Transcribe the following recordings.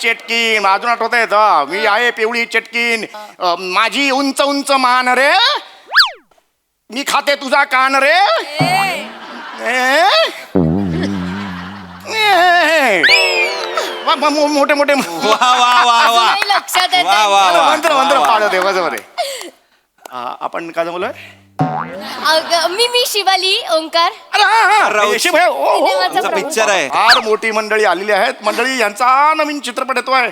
चेटकीन अजून आठवत येत मी आहे पिवळी चेटकीन माझी उंच उंच मान रे मी खाते तुझा कान रे मोठे मोठे वा वा वा वा लक्षात येत वा वा वा मंत्र मंत्र पाळत बरोबर आहे आपण काय बोलूय मी शिवाली ओंकार पिक्चर आहे फार मोठी मंडळी आलेली आहेत मंडळी यांचा नवीन चित्रपट येतोय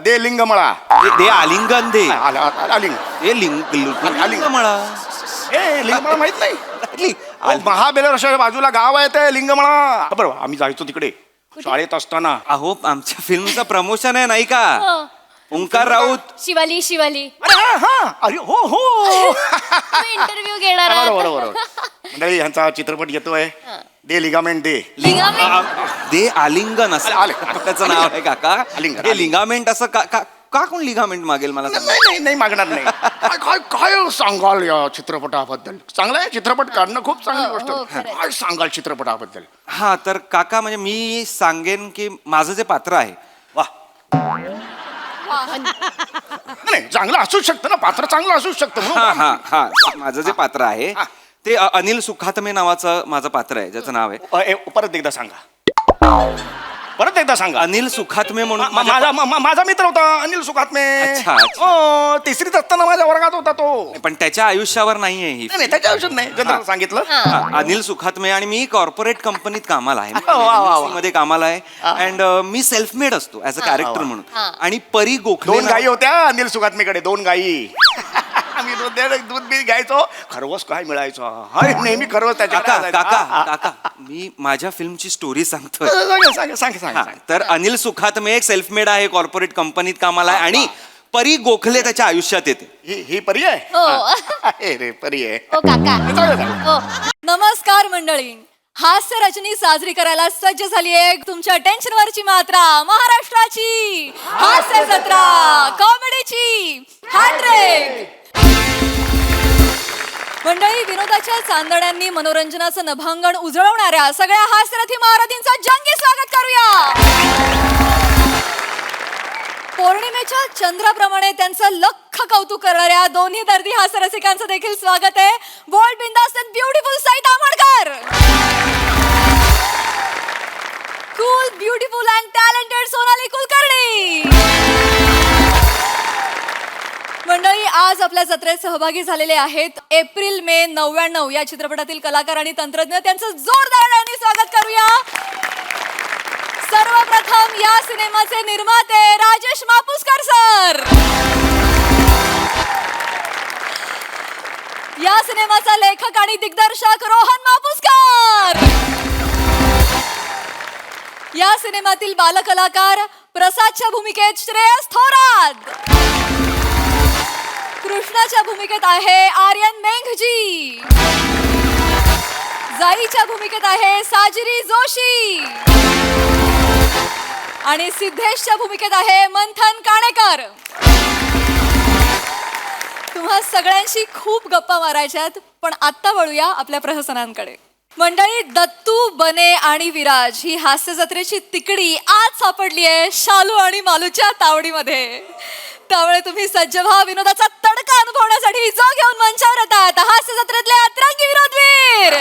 दे लिंगमळा दे आलिंगन दे आलिंग हे लिंगमळा ए लिंगमळा माहित नाही महाबेलेश्वराच्या बाजूला गाव आहे ते लिंगमळा बरोबर आम्ही जायचो तिकडे शाळेत असताना अहो आमच्या फिल्मचं प्रमोशन आहे नाही का ओंकार राऊत शिवाली शिवाली अरे हा अरे हो हो इंटरव्ह्यू घेणार बरोबर बरोबर मंडळी यांचा चित्रपट येतोय दे लिगामेंट दे दे आलिंगन असं त्याचं नाव आहे काका आलिंगन. हे लिगामेंट असं का कोण लिगामेंट मागेल मला सांगा? नाही नाही मागणार नाही काय काय काय सांगाल या चित्रपटाबद्दल चांगला आहे चित्रपट काढणं खूप चांगली गोष्ट आहे. काय सांगाल चित्रपटाबद्दल हा तर काका म्हणजे मी सांगेन की माझं जे पात्र आहे वा नाही चांगलं असू शकतं ना पात्र चांगलं असू शकतं म्हणून. हा हा हा माझं जे पात्र आहे ते अनिल सुखात्मे नावाचं माझं पात्र आहे ज्याचं नाव आहे परत एकदा सांगा परत एकदा सांगा अनिल सुखात्मे म्हणून माझा मित्र होता अनिल सुखात्मे अच्छा, हो तिसरीत असताना माझ्या वर्गात होता तो पण त्याच्या आयुष्यावर नाहीये ही नाही त्याच्या आयुष्यात नाही जनरल सांगितलं अनिल सुखात्मे आणि मी कॉर्पोरेट कंपनीत कामाला आहे वा, वा, वा. मध्ये कामाला आहे अँड मी सेल्फ मेड असतो ऍज अ कॅरेक्टर म्हणून आणि परी गोखले दोन गायी होत्या अनिल सुखात्मेकडे दोन गायी आम्ही दूध बी घ्यायचो खरवस काय मिळायचं नेहमी खरवस काका त्याच्या काका काका मी माझ्या फिल्मची स्टोरी सांगतोय सांग तर अनिल सुखात्मे एक सेल्फ मेड आहे कॉर्पोरेट कंपनीत कामाला आहे आणि परी गोखले त्याच्या आयुष्यात येते ही परी आहे हो रे परी आहे ओ काका हो नमस्कार मंडळी हास्य रचनी साजरी करायला सज्ज झाली आहे तुमच्या टेन्शनवरची मात्रा महाराष्ट्राची हास्य जत्रा कॉमेडीची हॅट्रिक मंडळी विनोदाच्या चांदण्यांनी मनोरंजनाचं नभांगण उजळवणाऱ्या सगळ्या हास्यरथी महारथींचं जंगी स्वागत करूया पौर्णिमेच्या चंद्राप्रमाणे त्यांचं लख कौतुक करणाऱ्या दोन्ही दर्दी हास्यरसिकांचं देखील स्वागत आहे बोल्ड बिंदास and beautiful Sai Tamhankar cool beautiful and talented Sonali Kulkarni मंडळी आज आपल्या जत्रेत सहभागी झालेले आहेत एप्रिल मे 99 या चित्रपटातील कलाकार आणि तंत्रज्ञ त्यांचं जोरदार स्वागत करूया सर्वप्रथम या सिनेमाचे निर्माते राजेश मापुसकर सर या सिनेमाचा लेखक आणि दिग्दर्शक रोहन मापुसकर या सिनेमातील बालकलाकार प्रसादच्या भूमिकेत श्रेयस थोरात कृष्णाच्या भूमिकेत आहे आर्यन मेंघजी जाईच्या भूमिकेत आहे साजिरी जोशी आणि सिद्धेशच्या भूमिकेत आहे मंथन काणेकर तुम्हा सगळ्यांशी खूप गप्पा मारायच्यात पण आत्ता वळूया आपल्या प्रहसनांकडे मंडळी दत्तू बने आणि विराज ही हास्य जत्रेची तिकडी आज सापडली आहे शालू आणि मालूच्या तावडीमध्ये त्यामुळे तुम्ही सज्ज व्हा विनोदाचा तडका अनुभवण्यासाठी जो घेऊन मंचावर येतात हास्य जत्रेतले अतरंगी विनोदवीर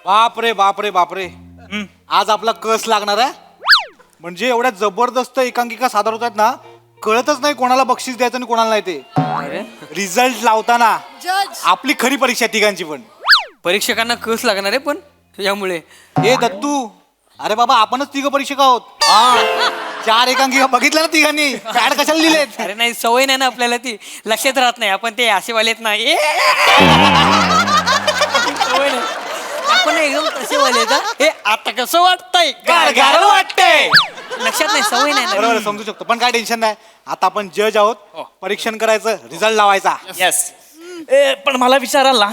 बापरे बापरे बापरे आज आपला कस लागणार आहे म्हणजे एवढ्या जबरदस्त एकांकिका सादर होत आहेत ना कळतच नाही कोणाला बक्षीस द्यायचं आणि कोणाला नाही ते रिझल्ट लावताना जज आपली खरी परीक्षा तिघांची पण परीक्षकांना कस लागणार आहे पण यामुळे ए दत्तू अरे बाबा आपणच तिघ परीक्षक आहोत 4 एकांकिका बघितल्या ना तिघांनी पॅड कशाला लिहिलेत अरे नाही सवय नाही ना आपल्याला ती लक्षात राहत नाही आपण ते असेवालेत नाही सवय नाही आपण एकदम तसे वाले हे आता कसं वाटतंय गार वाटतंय लक्षात नाही सवय नाही ना. बरोबर समजू शकतो पण काय टेन्शन नाही आता आपण जज आहोत परीक्षण करायचं रिझल्ट लावायचा येस पण मला विचाराल ना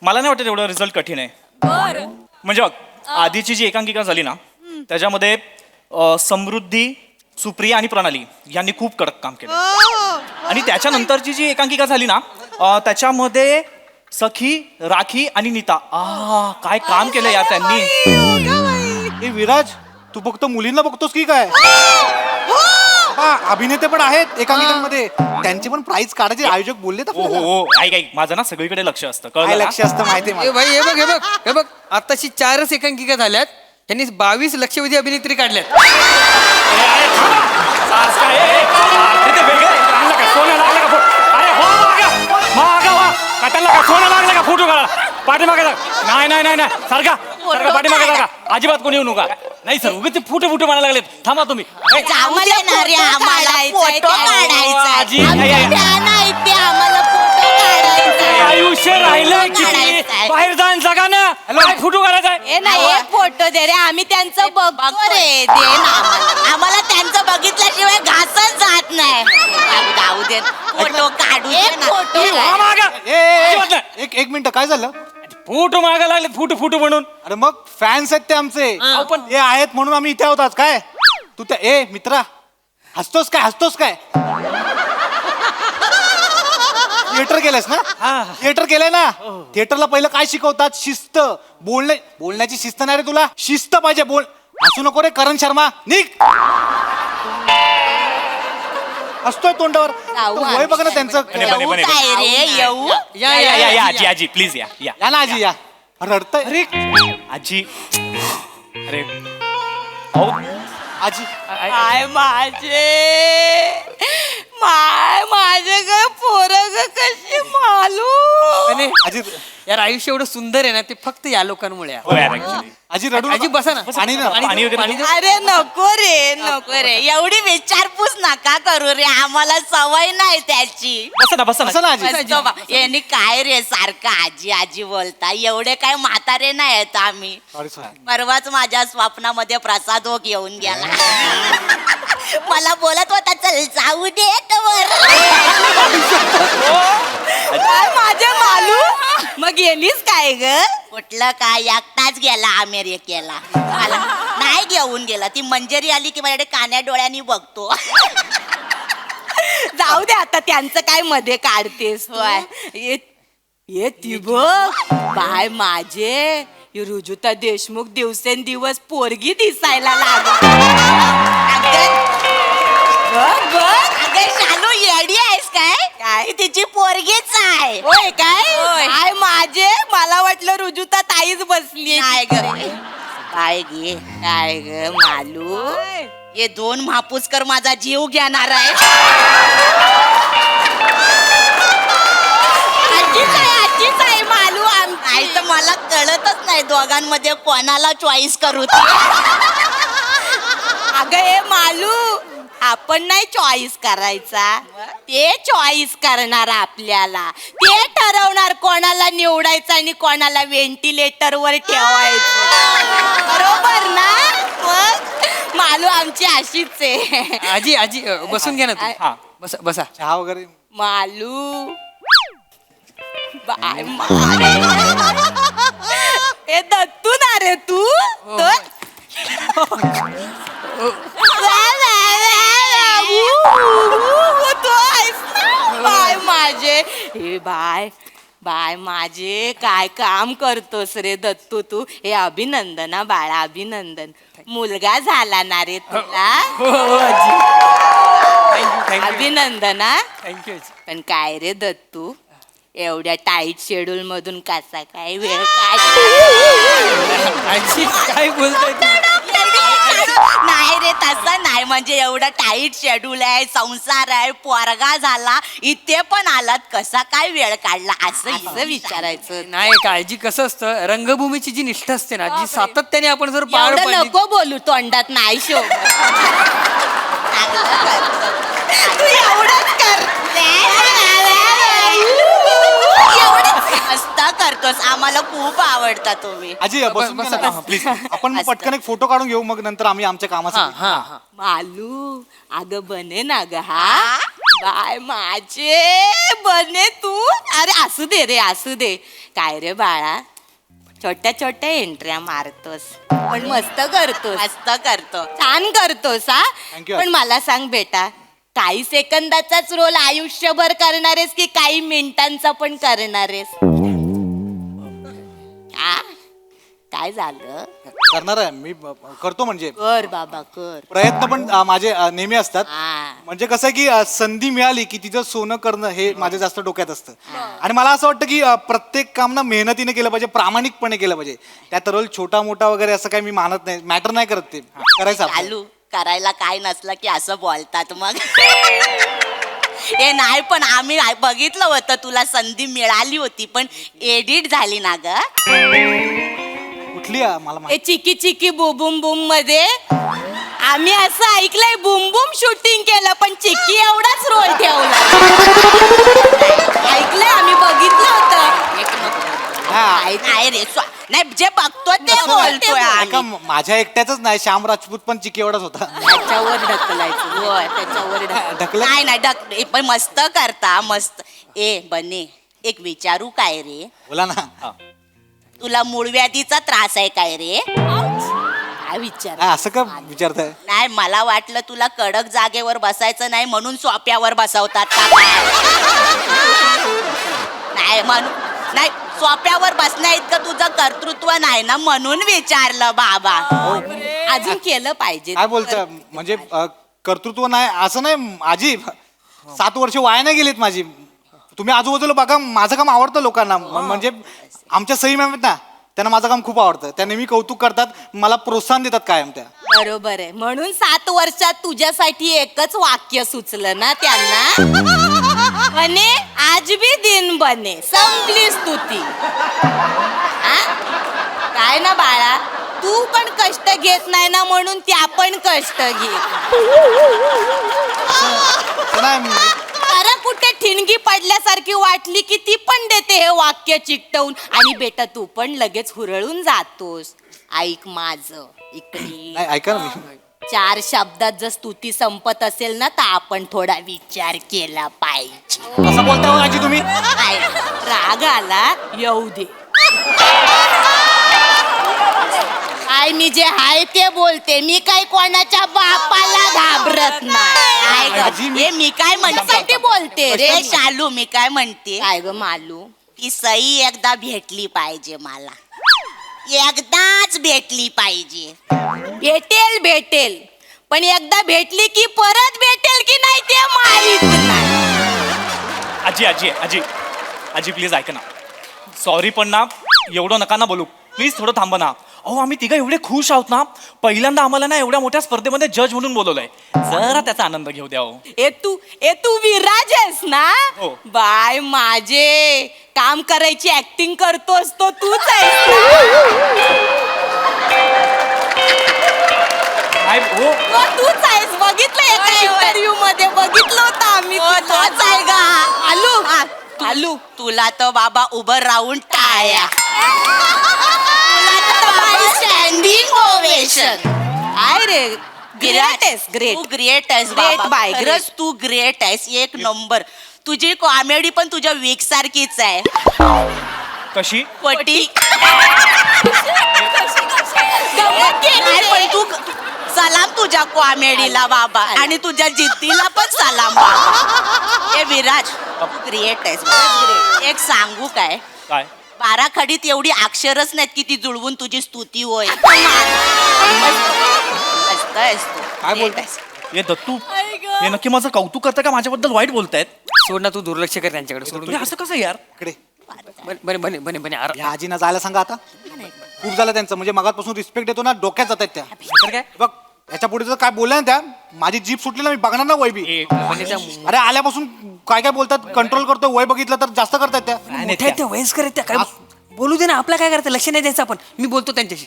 मला नाही वाटत एवढं रिझल्ट कठीण आहे बर म्हणजे बघ आधीची जी एकांकिका झाली ना त्याच्यामध्ये समृद्धी सुप्रिया आणि प्रणाली यांनी खूप कडक काम केलं आणि त्याच्यानंतरची जी एकांकिका झाली ना त्याच्यामध्ये सखी, राखी आणि नीता. काय काम केलं यार त्यांनी. हे विराज, तू फक्त मुलींना बघतोस की काय? हा, अभिनेते पण आहेत एकांकिकांमध्ये, त्यांचे पण प्राइज काढायचे आयोजक बोललेत हो हो आपल्याला. हो, ऐक ऐक, माझं ना सगळीकडे लक्ष असतं, काय कळलं लक्ष ना? असतं माहिती ए भाई हे बघ आताशी 4च एकांकिका झाल्यात. त्यांनी 22 लक्षवेधी अभिनेत्री काढल्यात. सोनं लागलं का फोटो काढा पाठीमागे नाही नाही नाही नाही सारखा सारखा पाठीमागे जागा अजिबात कोणी येऊ नका. नाही सर उगाच ते फुटे फुटे म्हणायला लागलेत. थांबा तुम्ही. आम्हाला फोटो काढायचा आजी, या, या, या. नाही ते आम्हाला फोटो काढायचा आयुष्य राहिलंय किती काढायचंय. बाहेर जाण जगा ना. काय फोटो काढायचा ए नाही एक फोटो दे रे आम्ही त्यांचं बघतो रे दे ना आम्हाला त्यांचं बघितल्याशिवाय घासच जात नाही जाऊ दे फोटो काढू दे ना. एक मिनिट, काय झालं? फोटो मागा लागले फुटू फुटू म्हणून. अरे मग फॅन्स आहेत ते आमचे, पण हे आहेत म्हणून आम्ही इथे होतात काय? तू त्या मित्रा हसतोस काय? थिएटर केलंस ना? थिएटर केलंय ना? थिएटरला पहिलं काय शिकवतात? शिस्त. बोलण्याची शिस्त नाही रे तुला. शिस्त पाहिजे. हसू नको रे करण शर्मा, निघ. हसतोय तोंडावर. वय बघ ना त्यांचं. बने, बने. काय रे येऊ या या या या आजी आजी प्लीज या या या ना आजी या. रडतय अरे आजी. अरे हो आजी. काय माझे ग पोरग कशी मालू आणि आजी यार आयुष्य एवढं सुंदर आहे ना ते फक्त या लोकांमुळे आहे. हो यार actually. आजी रडू आजी नका. बसा ना. पाणी ना. पाणी वगैरे पाणी दे. अरे नको रे एवढी विचारपूस नका करू रे आम्हाला सवय नाही त्याची बसा ना बसा असं ना. ना आजी. बसतो बा. यांनी काय रे सारखं आजी आजी बोलता एवढे काय म्हातारे नाही आहेत आम्ही. सॉरी. परवाच माझ्या स्वप्नामध्ये प्रसाद ओक येऊन गेला मला बोलत होता चल जाऊ देत वर काय माझे मालू मग गेलीस काय ग कुठलं काय एकटाच गेला अमेरिकेला मला नाही घेऊन गेला ती मंजेरी आली की माझ्याकडे कान्या डोळ्यांनी बघतो जाऊ दे आता त्यांचं काय मध्ये काढतेस ये ती बघ बाय माझे रुजुता देशमुख दिवसेंदिवस पोरगी दिसायला लागली बघ बघ अगं शालू येडी आहेस काय तिची पोरगीच आहे होय काय माझे मला वाटलं रुजुता ताईच बसली काय ग काय ग मालू हे 2 महापूसकर माझा जीव घेणार आहे आजीच आहे मालू आई तर मला कळतच नाही दोघांमध्ये कोणाला चॉईस करू अगं हे मालू आपण नाही चॉईस करायचा ते चॉईस करणार आपल्याला ते ठरवणार कोणाला निवडायचं आणि कोणाला व्हेंटिलेटर वर ठेवायचं बरोबर ना मग मालू आमची अशीच आहे आजी बसून घ्या ना तू. हा. बसा चहा वगैरे. मालू बाय हे दत्तू ना रे तू बाय माझे हे बाय माझे काय काम करतोस रे दत्तू तू हे अभिनंदना बाळा अभिनंदन मुलगा झाला ना रे तुला अभिनंदना थँक्यू पण काय रे दत्तू एवढ्या टाईट शेड्यूल मधून कसा काय वेळ आजी काय बोलताय नाही रे तसं नाही म्हणजे एवढं टाईट शेड्यूल आहे संसार आहे पोरगा झाला इथे पण आलात कसा काय वेळ काढला असं विचारायचं नाही काळजी कसं असतं रंगभूमीची जी निष्ठा असते ना जी सातत्याने आपण जर पार एवढं पाडली नको बोलू तोंडात नाही शो तू एवढंच कर मस्त करतोस आम्हाला खूप आवडता तुम्ही आजी बसून बसा, घ्या ना, प्लीज. आपण पटकन एक फोटो काढून घेऊ मग नंतर आम्ही आमच्या कामासाठी. हा मालू अगं बने ना ग हा बाय माझे बने तू अरे असू दे काय रे बाळा छोट्या एंट्र्या मारतोस पण मस्त करतो छान करतोस हा Thank you. पण मला सांग बेटा काही सेकंदाचाच रोल आयुष्यभर करणारेस की काही मिनिटांचा पण करणारेस? आ? काय झालं? करणार आहे मी करतो म्हणजे कर बाबा कर. प्रयत्न पण माझे नेहमी असतात. हा. म्हणजे कसं आहे की संधी मिळाली की तिचं सोनं करणं हे माझ्या जास्त डोक्यात असतं. आणि मला असं वाटतं की प्रत्येक काम ना मेहनतीने केलं पाहिजे, प्रामाणिकपणे केलं पाहिजे. त्यात रोल छोटा मोठा वगैरे असं काही मी मानत नाही, मॅटर नाही करत ते करायचं आपलं. चालू करायला काय नसलं की असं बोलतात मग. हे नाही पण आम्ही बघितलं होतं तुला संधी मिळाली होती पण एडिट झाली ना ग. कुठली मला हे माहिती चिकी चिकी बुबुम बुम मध्ये आम्ही असं ऐकलंय बुम बुम शूटिंग केलं पण चिक्की एवढाच रोल ठेवला. ऐकलंय आम्ही बघितलं होतं. नाही रे नाही जे बघतो ते बोलतोय ऐका, आम्ही. माझ्या एकट्याच नाही, श्याम राजपूत पण चिकी एवढाच होता. त्याच्यावर ढकलायचं होय, त्याच्यावर ढकलत? नाही नाही हे पण मस्त करता मस्त. ए बने एक विचारू काय रे? बोला ना. तुला मूळव्याधीचा त्रास आहे काय रे? काय विचार? असं का विचारताय? नाही मला वाटलं तुला कडक जागेवर बसायचं नाही म्हणून सोप्यावर बसवतात का काय? नाही म्हणून नाही सोप्यावर बसण्या इतकं तुझं कर्तृत्व नाही ना म्हणून विचारलं बाबा. अजून केलं पाहिजे. काय बोलताय म्हणजे कर्तृत्व नाही असं नाही. आजी 7 वर्ष वाया नाही गेलीत माझी. तुम्ही आजूबाजूला बघा, माझं काम आवडतं लोकांना. म्हणजे आमच्या सई मॅम आहेत ना, त्यांना माझं काम खूप आवडतं. त्या नेहमी कौतुक करतात, मला प्रोत्साहन देतात कायम त्या. बरोबर आहे म्हणून 7 वर्षात तुझ्यासाठी एकच वाक्य सुचलं ना त्यांना. म्हणे आज भी दिन बने संपली स्तुती. काय ना बाळा तू पण कष्ट घेत नाही ना म्हणून त्या पण कष्ट घे. नाही, अरे कुठे ठिणगी पडल्यासारखी वाटली की ती पण देते हे वाक्य चिकटवून. आणि बेटा तू पण लगेच हुरळून जातोस. ऐक माझं इकडे. नाही, ऐका ना मी. 4 शब्दात जर स्तुती संपत असेल ना तर आपण थोडा विचार केला पाहिजे. असं बोलताय हो आजी तुम्ही? नाही, राग आला येऊ दे. काय मी जे आहे ते बोलते. मी काय कोणाच्या बापाला घाबरत नाही. आजी, हे मी काय म्हणण्यासाठी बोलते रे शालू. मी काय म्हणते काय ग मालू ती सई एकदा भेटली पाहिजे मला. एकदाच भेटली पाहिजे. भेटेल भेटेल पण एकदा भेटली की परत भेटेल की नाही ते माहित नाही. आजी आजी आजी आजी प्लीज ऐका ना. सॉरी पण ना एवढं नका ना बोलू प्लीज, थोडं थांबा ना. अहो आम्ही तिघं एवढे खुश आहोत ना. पहिल्यांदा आम्हाला ना एवढ्या मोठ्या स्पर्धेमध्ये जज म्हणून बोलवलंय. जरा त्याचा आनंद घेऊ द्या. ए तू विराज आहेस ना? हो. बाय माझे काम करायची ऍक्टिंग करतोस तो तूच आहेस ना? हो हो, तूच आहेस. बघितलं एका इंटरव्ह्यू मध्ये बघितलं होतं आम्ही. तोच आहे का? आलू तुला तर बाबा उभं राहून टाळ्या. Standing ovation. काय रे ग्रेट आहेस. ग्रेट तू ग्रेट आहेस. ग्रेट बाय खरंच तू ग्रेट आहेस. एक नंबर. तुझी कॉमेडी पण तुझ्या वीक सारखीच आहे. कशी पटी पण तू सलाम तुझ्या कॉमेडीला बाबा आणि तुझ्या जिद्दीला पण सलाम बाबा. हे विराज तू ग्रेट आहेस. ग्रेट. एक सांगू काय? काय 12 खडीत एवढी अक्षरच नाहीत की ती जुळवून तुझी स्तुती होय. मस्त आहेस तू. काय बोलताय? हे दत्तू हे नक्की माझं कौतुक करतं का माझ्याबद्दल वाईट बोलतायत? सोड ना तू दुर्लक्ष कर त्यांच्याकडे. सोडून हे असं कसं यार? इकडे बने बने बने बने अरे या आजीना जायला सांगा आता. खूप झालं त्यांचं. म्हणजे मगातपासून रिस्पेक्ट देतो ना, डोक्यात जातात त्या. तर काय बघ याच्या पुढे जर काय बोलल्या ना त्या, माझी जीप सुटली ना, मी बघणार ना वैबी. ए, बनेच्या अरे आल्यापासून काय काय बोलतात, कंट्रोल करतो. वय बघितलं तर जास्त करतात त्या. मोठ्या आहेत त्या, वयस्कर आहेत त्या. काय बोलू दे ना, आपला काय करायचं, लक्ष नाही द्यायचं आपण. मी बोलतो त्यांच्याशी.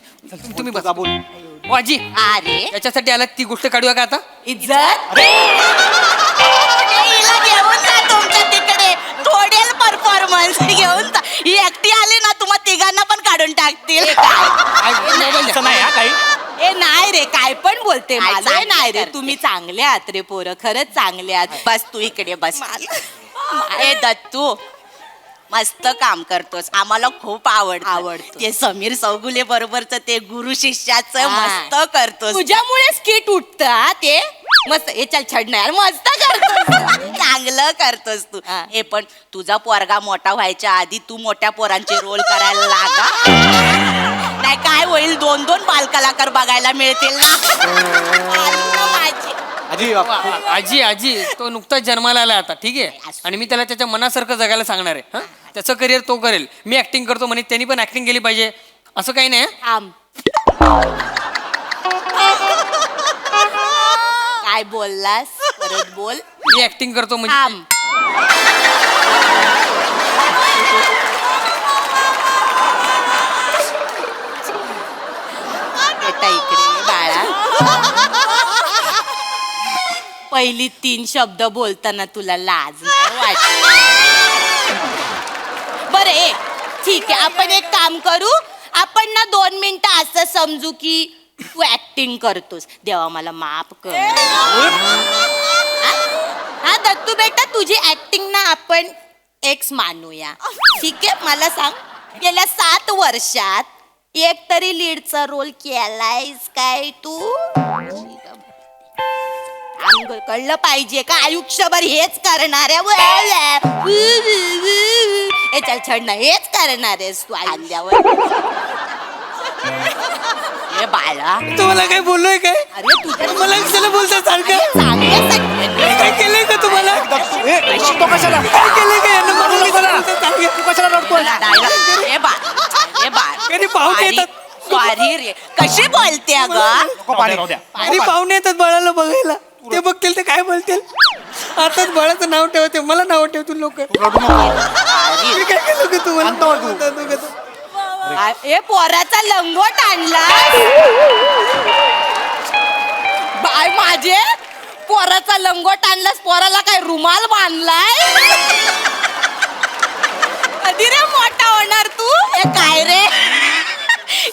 तुम्ही बसा. बोल. ओ आजी अरे त्याच्यासाठी आला ती गोष्ट काढूया का आता? इज्जत हिला घेऊन जा तुमच्या तिकडे. थोडेल परफॉर्मन्स घेऊन जा. ही एकटी आली ना तुम्हा तिघांना पण काढून टाकतील. असं नाही हा काही. ए नाही रे काय पण बोलते. माझं नाही रे. तुम्ही चांगले आहात रे पोरं. खरंच चांगले आहात. बस तू इकडे बस. ए दत्तू मस्त काम करतोस. आम्हाला खूप आवडतं. ते समीर चौगुले बरोबरच ते गुरु शिष्याचं मस्त करतोस. तुझ्यामुळे स्किट उठत ते मस्त. हे चल छड नाही मस्त करतो. चांगलं करतोस तू हे पण तुझा पोरगा मोठा व्हायच्या आधी तू मोठ्या पोरांचे रोल करायला लागा नाही काय होईल 2-2 बालकलाकार बघायला मिळतील ना माझी. आजी आजी आजी तो नुकताच जन्माला आला आता ठीक आहे आणि मी त्याला त्याच्या मनासारखं जगायला सांगणार आहे हं? त्याचं करिअर तो करेल मी ऍक्टिंग करतो म्हणे त्यांनी पण ऍक्टिंग केली पाहिजे असं काही नाही हं? थांब काय बोललास परत बोल मी ऍक्टिंग करतो म्हणजे थांब बेटा इकडे ये बाळा पहिली 3 शब्द बोलताना तुला लाज नाही वाटत बरं ठीक आहे आपण एक काम करू आपण ना 2 मिनिटं असं समजू की तू ऍक्टिंग करतोस देवा मला माफ कर हा दत्तू बेटा तुझी ऍक्टिंग ना आपण एक्स मानूया ठीक आहे मला सांग गेल्या 7 वर्षात एक तरी लीडचा रोल केलायस काय तू कळलं पाहिजे का आयुष्यभर हेच करणार हे चल छड ना हेच करणार आहेस तू आल्यावर हे बाळा तुम्हाला काय बोललोय काय अरे तुझ्या मला कशाला बोलता सारखं काय केलंय का तुम्हाला तो कशाला काय केलंय का यांना? मला कशाला बोलता सारखं? तू कशाला रडतोय कधी पाहुणे येतात. सॉरी रे कशी बोलते अगं राहू द्या आणि पाहुणे येतात बाळाला बघायला ते बघतील ते काय बोलतील आताच बाळाचं नाव ठेवते मला नाव ठेवतील लोक मी काय केलं का तुम्हाला हे पोराचा लंगोट आणला बाय माझे पोराचा लंगोट आणलास पोराला काय रुमाल बांधलाय कधी रे मोठा होणार तू हे काय रे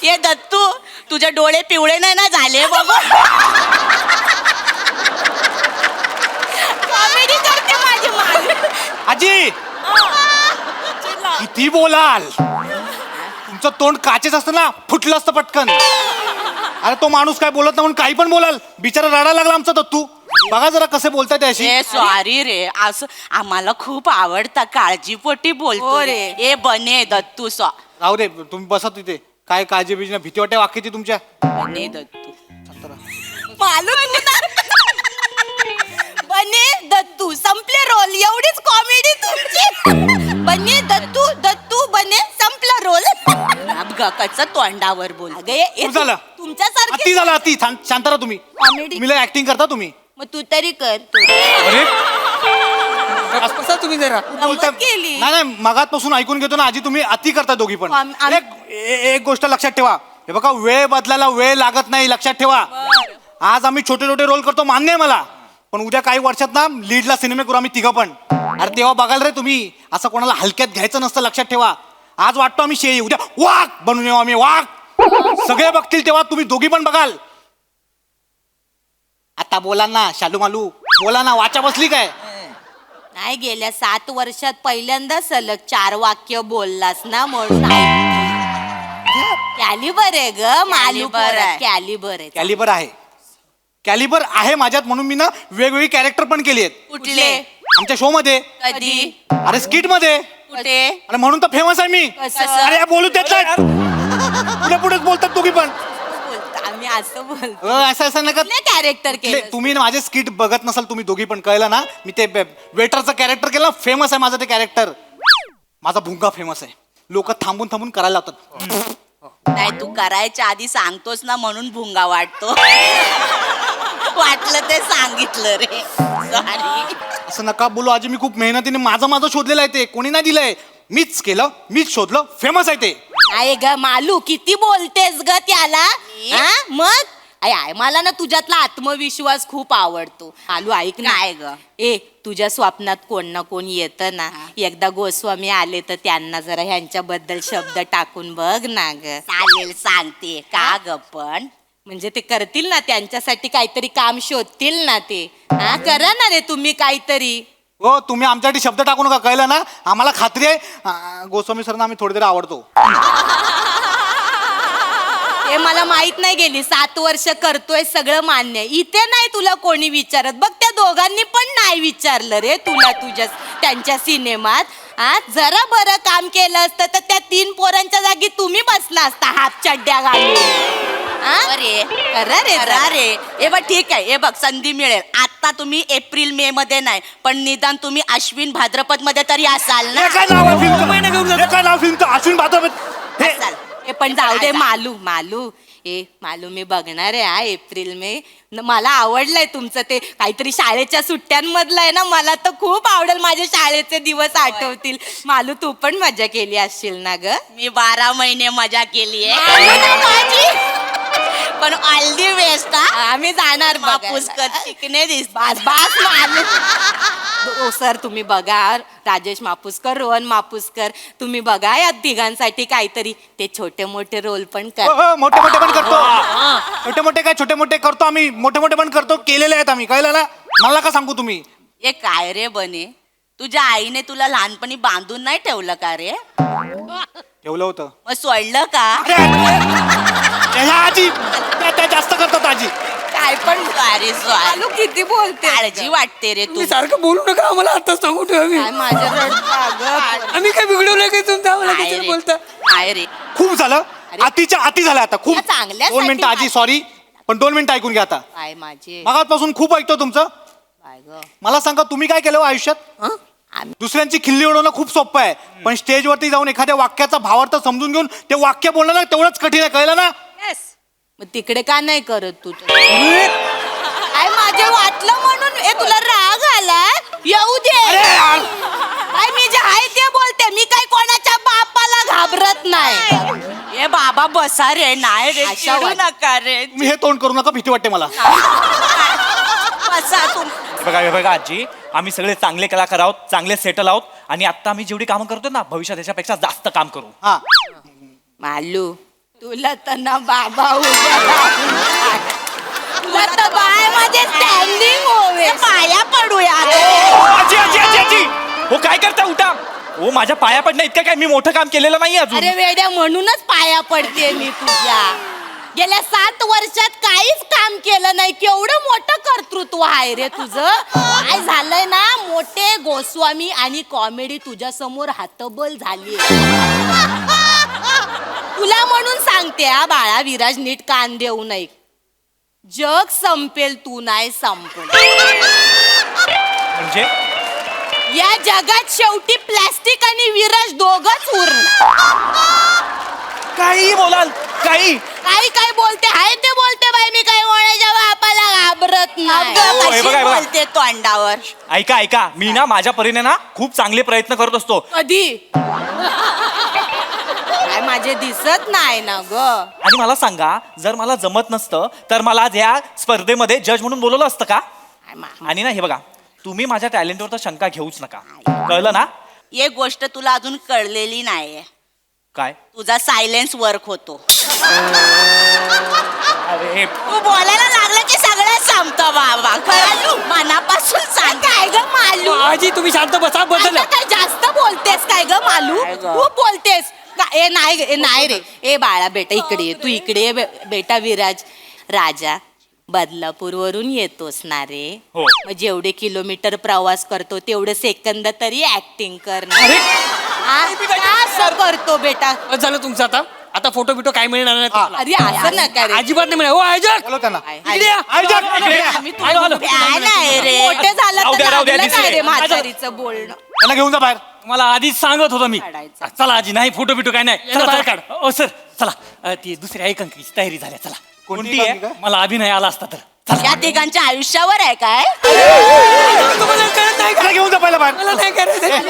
हे दत्तू तुझे डोळे पिवळे नाही ना झाले बाबा कॉमेडी करते माझी मान आजी किती बोलाल तुमचं तोंड काचेच असतं ना फुटलं असतं पटकन अरे तो माणूस काय बोलत नाही म्हणून काही पण बोलाल बिचारा रडायला लागला आमचा दत्तू बघा जरा कसे बोलताय त्याशी ए सॉरी रे असं आम्हाला खूप आवडतं काळजीपोटी बोलतो रे ए बने दत्तू राहू दे तुम्ही बसा तिथे काय काळजी बिजी भीती वाटते वाक्याची तुमच्या बने दत्तू मालूम बने दत्तू संपले रोल एवढीच कॉमेडी तुमची बने दत्तू दत्तू बने संपला रोल कच्च तोंडावर बोल खूप झालं. अति तुमच्यासारखी झालं अति शांत राहा तुम्ही कॉमेडी तुम्ही ऍक्टिंग करता तुम्ही मग तू तरी कर अरे कसा तुम्ही जरा बोलता केली. नाही नाही मगातपासून ऐकून घेतो ना आजी तुम्ही अति करता दोघी पण एक गोष्ट लक्षात ठेवा हे बघा वेळ बदलायला वेळ लागत नाही लक्षात ठेवा आज आम्ही छोटे छोटे रोल करतो मान्य आहे मला पण उद्या काही वर्षात ना लीडला सिनेमे करू आम्ही तिघं पण अरे तेव्हा बघाल रे तुम्ही असं कोणाला हलक्यात घ्यायचं नसतं लक्षात ठेवा आज वाटतो आम्ही शेळी उद्या वाघ बनून येऊ आम्ही वाघ सगळे बघतील तेव्हा तुम्ही दोघी पण बघाल आता बोला ना शालू मालू बोला ना वाचा बसली काय नाही गेल्या 7 वर्षात पहिल्यांदा सलग 4 वाक्य बोललास ना म्हणून कॅलिबर आहे ग मालू कॅलिबर आहे कॅलिबर आहे कॅलिबर आहे माझ्यात म्हणून मी ना वेगवेगळी कॅरेक्टर पण केली आहेत कुठले आमच्या शो मध्ये कधी अरे स्किट मध्ये कुठे अरे म्हणून तर फेमस आहे मी कसं? अरे बोलू देत नाहीत पुढे पुढेच बोलतात दोघी पण बोलतो आम्ही असं बोलतो असं नका कॅरेक्टर केलं तुम्ही ना माझे स्किट बघत नसाल तुम्ही दोघी पण कळलं ना मी ते वेटरचं कॅरेक्टर केलं फेमस आहे माझं ते कॅरेक्टर माझा भुंगा फेमस आहे लोक थांबून थांबून करायला लावतात नाही तू करायच्या आधी सांगतोस ना म्हणून भुंगा वाटतो वाटलं ते सांगितलं रे सॉरी असं नका बोलू आजी मी खूप मेहनतीने माझं शोधलेलं आहे ते कोणी नाही दिलंय मीच केलं मीच शोधलं फेमस आहे ते आहे ग मालू किती बोलतेस ग त्याला हा? मग आय मला ना तुझ्यातला आत्मविश्वास खूप आवडतो मालू ऐक ना ग ए तुझ्या स्वप्नात कोण ना कोण येतं ना एकदा गोस्वामी आले तर त्यांना जरा ह्यांच्याबद्दल शब्द टाकून बघ ना ग चालेल सांगते का ग पण म्हणजे ते करतील ना त्यांच्यासाठी काहीतरी काम शोधतील ना ते हा करा ना रे तुम्ही काहीतरी हो तुम्ही आमच्यासाठी शब्द टाकू नका कळलं ना आम्हाला खात्री आहे गोस्वामी सरना आम्ही थोडी तरी आवडतो ते मला माहित नाही गेली 7 वर्ष करतोय सगळं मान्य आहे. इथे नाही तुला कोणी विचारत बघ त्या दोघांनी पण नाही विचारलं रे तुला तुझ्या त्यांच्या सिनेमात. जरा बरं काम केलं असतं तर त्या 3 पोरांच्या जागी तुम्ही बसला असता हाफ चड्ड्या घालून. अरे हे बघ ठीक आहे हे बघ संधी मिळेल आता तुम्ही एप्रिल मे मध्ये नाही पण निदान तुम्ही अश्विन भाद्रपद मध्ये तरी असाल ना. काय नाव आहे फिल्मचं? काय नाव फिल्मचं? अश्विन भाद्रपद हे असाल. हे पण जाऊ दे मालू मालू मी बघणार आहे एप्रिल मे मला आवडलंय तुमचं ते काहीतरी शाळेच्या सुट्ट्यांमधलं आहे ना मला तर खूप आवडेल माझ्या शाळेचे दिवस आठवतील. मालू तू पण मजा केली असशील ना ग. मी 12 महिने मजा केली आहे पण ऑल दी बेस्ट आम्ही जाणार पुष्कर शिकणे दिस बास मालू. हो सर तुम्ही बघा राजेश मापुसकर रोहन मापुसकर तुम्ही बघा या तिघांसाठी काहीतरी ते छोटे मोठे रोल पण कर. मोठे मोठे पण करतो. छोटे मोठे काय छोटे मोठे करतो आम्ही मोठे मोठे पण करतो केलेले आहेत आम्ही कळलं ना मला का सांगू तुम्ही. हे काय रे बने तुझ्या आईने तुला लहानपणी बांधून नाही ठेवलं का रे. ठेवलं होतं मग सोडलं का. आजी त्या जास्त करतात आजी. काय पण अरे चालू किती बोलते काळजी वाटते रे तू. तुम्ही सारखं बोलू नका आम्हाला आता सांगू ठेवा काय माझ्या रडतं आम्ही काय बिघडवलं काय तुमचं आम्हाला काय कशाला रे? बोलता. काय रे खूप झालं अतिच्या अति झालं आता खूप. या चांगल्यासाठी 2 मिनिटं आजी सॉरी पण 2 मिनिटं ऐकून घ्या आता. काय माझे मगापासून खूप ऐकतो तुमचं. काय ग मला सांगा तुम्ही काय केलं हो आयुष्यात. दुसऱ्यांची खिल्ली उडवणं खूप सोपं आहे पण स्टेजवरती जाऊन एखाद्या वाक्याचा भावार्थ समजून घेऊन ते वाक्य बोलणं ना तेवढंच कठीण आहे कळलं ना. मग तिकडे का नाही करत तू काय माझे वाटलं म्हणून हे तुला राग आला येऊ दे. काय मी जे आहे ते बोलते मी काय कोणाच्या बापाला घाबरत नाही. हे बाबा बसा रे नाही रे चिडू नका रे तुम्ही हे तोंड करू नका भीती वाटते मला. बसा तुम हे बघा आजी आम्ही सगळे चांगले कलाकार आहोत चांगले सेटल आहोत आणि आता आम्ही जेवढी कामं करतो ना भविष्यात याच्यापेक्षा जास्त काम करू. हा मालू तुला तर ना बाबा तुला तर बाय माझे स्टँडिंग होवे पाया पडूया. आजी आजी आजी आजी हो काय करता उठा. हो माझ्या पाया पडणं इतकं काय मी मोठं काम केलेलं नाही अजून. अरे वेड्या म्हणूनच पाया पडते मी तुझ्या. गेल्या 7 वर्षात काहीच काम केलं नाही केवढं मोठं कर्तृत्व आहे रे तुझं. काय झालंय ना मोठे गोस्वामी आणि कॉमेडी तुझ्या समोर हातबल झाली. तुला म्हणून सांगते हा बाळा विराज नीट कान देऊ नये. जग संपेल तू नाही संपल. म्हणजे या जगात शेवटी प्लॅस्टिक आणि विराज दोघच उरणार. काही बोलाल काही काय बोलते हाय ते बोलते बाई मी काय कोणाच्या बापाला घाबरत नाही. हे बघा, हे बघा. बोलते तोंडावर ऐका ऐका मी ना माझ्या परीने ना खूप चांगले प्रयत्न करत असतो. कधी काय माझे दिसत नाही ना ग. आणि मला सांगा जर मला जमत नसतं तर मला आज या स्पर्धेमध्ये जज म्हणून बोलवलं असतं का. आणि ना हे बघा तुम्ही माझ्या टॅलेंटवर तर शंका घेऊच नका कळलं ना. एक गोष्ट तुला अजून कळलेली नाहीये काय तुझा सायलेन्स वर्क होतो. अरे तू बोलायला लागलं की सगळं संपतं बाबा. कळालू मनापासून सांग काय ग मालू. आजी तुम्ही शांत बसा बदल. आता काय जास्त बोलतेस काय ग मालू खूप बोलतेस. ए नाही रे ए बाळा बेटा इकडे ये तू इकडे ये बेटा विराज. राजा बदलापूर वरून येतोस ना रे. हो. मग जेवढे किलोमीटर प्रवास करतो तेवढे सेकंद तरी ऍक्टिंग करणार. असं करतो बेटा. बस झालं तुमचं आता आता फोटो बिटो काय मिळणार नाही तुम्हाला. अरे असं नका रे. अजिबात नाही मिळणार. हो आयोजक बोलव त्यांना. इकडे या. आयोजक, इकडे या. आम्ही तुला नाही रे मोठे झालं राहू तर द्या, लागलं दिसले. काय रे म्हातारीचं बोलणं. त्यांना घेऊन जा बाहेर. तुम्हाला आधीच सांगत होतो मी. काढायचं. चला आजी नाही फोटो बिटो काय नाही. चला बाहेर काढ. ओ सर चला ती दुसऱ्या एकांकीची तयारी झाली चला. कोणती आहे? काय? मला अभिनय आला असता तर या तिघांच्या आयुष्यावर आहे काय. तुम्हाला कळत नाही का? त्यांना घेऊन जा पहिला बाहेर. मला नाही करायचं. त्यांना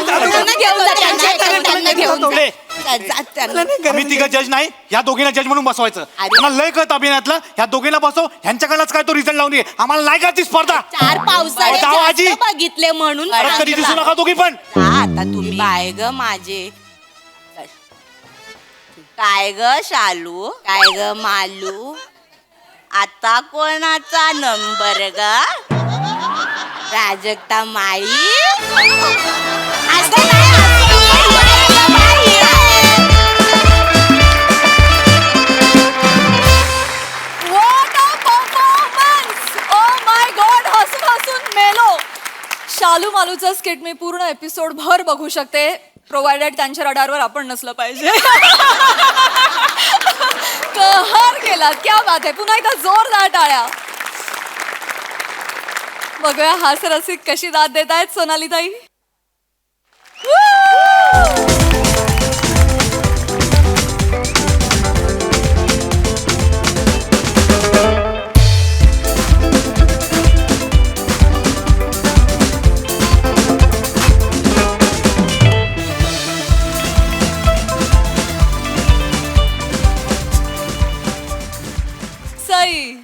घेऊन जा, त्यांना घेऊन जा. जा, त्यांना- आम्ही तिघं जज नाही ह्या दोघींना जज म्हणून बसवायचं. त्यांना लय कळत अभिनयातलं ह्या दोघींना बसव ह्यांच्याकडनंच काय तो रिझल्ट लावून ये आम्हाला नाही का ती स्पर्धा. 4 पावसाळे जाओ आजी. जास्त बघितले म्हणून परत कधी दिसू नका दोघी पण. हा, आता तुम्ही काय ग माझे काय ग शालू काय ग मालू आता कोणाचा नंबर ग. प्राजक्ता माई असं नाही, असं नाही. स्किट मी पूर्ण एपिसोड भर बघू शकते, प्रोव्हाइडेड त्यांच्या रडारवर आपण नसलं पाहिजे. कहर केलात, क्या बात आहे. पुन्हा एकदा जोरदार टाळ्या. बघूया हास्यरसिक कशी दाद देत आहेत सोनाली ताई. सई,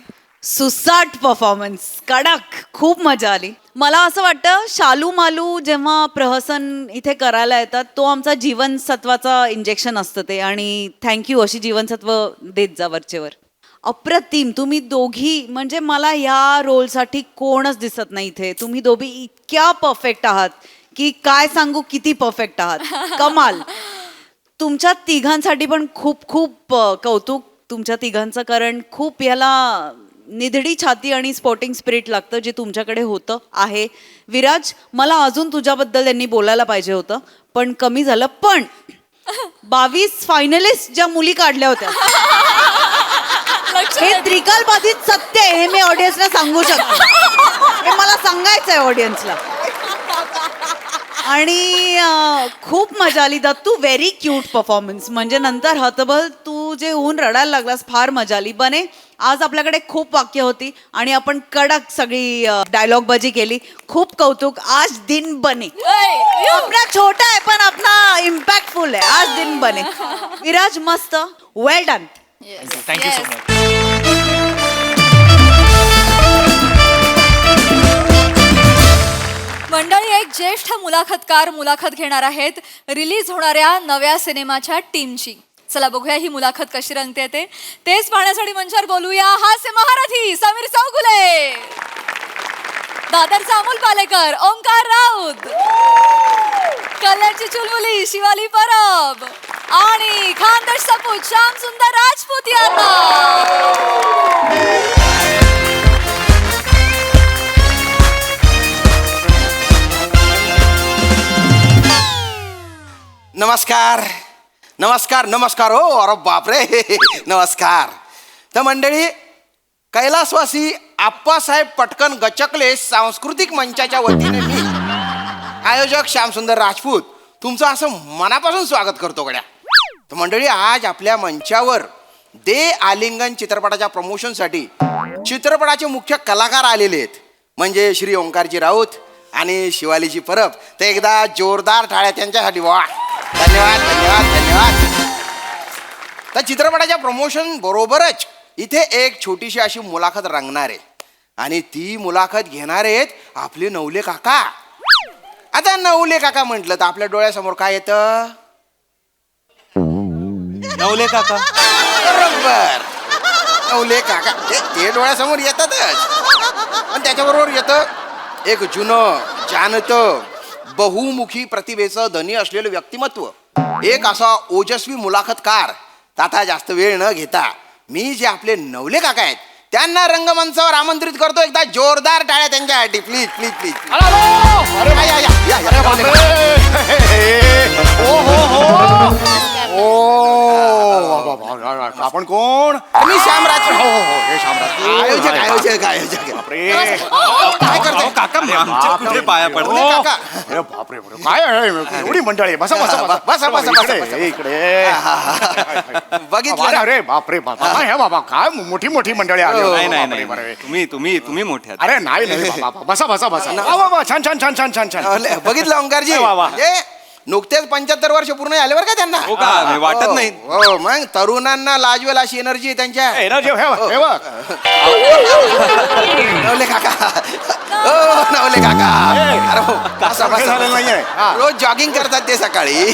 सुसाट परफॉर्मन्स, कडक, खूप मजा आली. मला असं वाटतं शालू मालू जेव्हा प्रहसन इथे करायला येतात तो आमचा जीवनसत्वाचा इंजेक्शन असतं ते, आणि थँक्यू अशी जीवनसत्व देत जा वरचेवर. अप्रतिम. तुम्ही दोघी म्हणजे मला ह्या रोलसाठी कोणच दिसत नाही इथे. तुम्ही दोघी इतक्या परफेक्ट आहात की काय सांगू, किती परफेक्ट आहात. कमाल. तुमच्या तिघांसाठी पण खूप खूप कौतुक तुमच्या तिघांचं, कारण खूप याला निधडी छाती आणि स्पोर्टिंग स्पिरिट लागतं जे तुमच्याकडे होतं आहे. विराज, मला अजून तुझ्याबद्दल त्यांनी बोलायला पाहिजे होतं पण कमी झालं. पण 22 फायनलिस्ट ज्या मुली काढल्या होत्या हे त्रिकाल बाधित सत्य आहे, हे मी ऑडियन्सला सांगू शकते. हे मला सांगायचं आहे ऑडियन्सला. आणि खूप मजा आली दत्तू. Very cute performance. म्हणजे नंतर हतबल तू जे होऊन रडायला लागलास, फार मजा आली. बने, आज आपल्याकडे खूप वाक्य होती आणि आपण कडक सगळी डायलॉग बाजी केली. खूप कौतुक. आज दिन बने. आपला छोटा आहे पण आपला इम्पॅक्टफुल आहे. आज दिन बने. विराज, मस्त. वेल डन. Thank you so much. मंडळी, एक ज्येष्ठ मुलाखतकार मुलाखत घेणार आहेत रिलीज होणाऱ्या नव्या सिनेमाच्या टीमची. चला बघूया ही मुलाखत कशी रंगते ते. तेच पाहण्यासाठी मंचावर बोलूया हास्य महारथी समीर चौगुले, दादरचा अमोल पालेकर, ओंकार राऊत, कल्याणची चुलबुली शिवाली परब आणि खानदेश सपूत श्याम सुंदर राजपूत यांना. नमस्कार नमस्कार नमस्कार. हो, अरे बापरे, नमस्कार. तर मंडळी, कैलासवासी आप्पासाहेब पटकन गचकले सांस्कृतिक मंचाच्या वतीने मी आयोजक श्यामसुंदर राजपूत तुमचं असं मनापासून स्वागत करतो गड्या. तर मंडळी, आज आपल्या मंचावर दे आलिंगन चित्रपटाच्या प्रमोशनसाठी चित्रपटाचे मुख्य कलाकार आलेले आहेत, म्हणजे श्री ओंकारजी राऊत आणि शिवालीची परब. तर एकदा जोरदार टाळ्या त्यांच्यासाठी. वा, धन्यवाद धन्यवाद धन्यवाद. तर चित्रपटाच्या प्रमोशन बरोबरच इथे एक छोटीशी अशी मुलाखत रंगणार आहे आणि ती मुलाखत घेणार आहेत आपले नवले काका. आता नवले काका म्हटलं तर आपल्या डोळ्यासमोर काय येतं? नवले काका. बरोबर, नवले काका ते डोळ्यासमोर येतातच. पण त्याच्याबरोबर येतं एक जुनं जाणतं बहुमुखी प्रतिभेचं धनी असलेलं व्यक्तिमत्व, एक असा ओजस्वी मुलाखतकार. आता जास्त वेळ न घेता मी जे आपले नवले काका आहेत त्यांना रंगमंचावर आमंत्रित करतो. एकदा जोरदार टाळ्या त्यांच्यासाठी. Please please please. नमस्कार. आपण कोण? मी श्यामराज. हो हो हो, हे श्यामराज. आयोजक आयोजक आयोजक. बापरे, काय करतो काका? आमच्या कुठे पाया पडतो काका? अरे बापरे, काय आहे? एवढी मंडळी. बसा बसा बसा बसा बसा बसा बसा. इकडे. बघितलं? अरे बापरे बाबा, हे बाबा काय मोठी मोठी मंडळी आली. नाही नाही बापरे, नाही, बापरे. तुम्ही मोठे आहात. अरे नाही नाही बाबा, बसा बसा बसा. वा वा, छान छान छान छान छान छान. बघितलं ओंकारजी? वा, वा. हे नुकतेच 75 वर्ष पूर्ण झाले बरं का त्यांना. हो का? नाही, वाटत नाही. हो, मग तरुणांना लाजवेल अशी एनर्जी आहे त्यांच्या. हे बघ. नवले काका. हो, नवले काका. अरे हो, बसा, बसा, झालेलं बसा. नाहीये. हा. रोज जॉगिंग करतात ते सकाळी.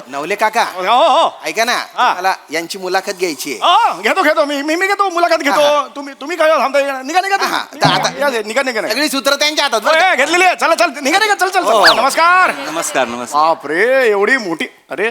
नवले काका, हो हो. ऐका ना, हा. मला यांची मुलाखत घ्यायची आहे. घेतो मी घेतो मुलाखत घेतो. तुम्ही काय थांबता? निघा निघा हा, तर आता- या, निघा निघा निघा. सगळी सूत्र त्यांच्या हातात बरं का? घेतलेली आहे. चला चल निघा निघा. चल चल. हो. नमस्कार. नमस्कार नमस्कार. बापरे, एवढी मोठी अरे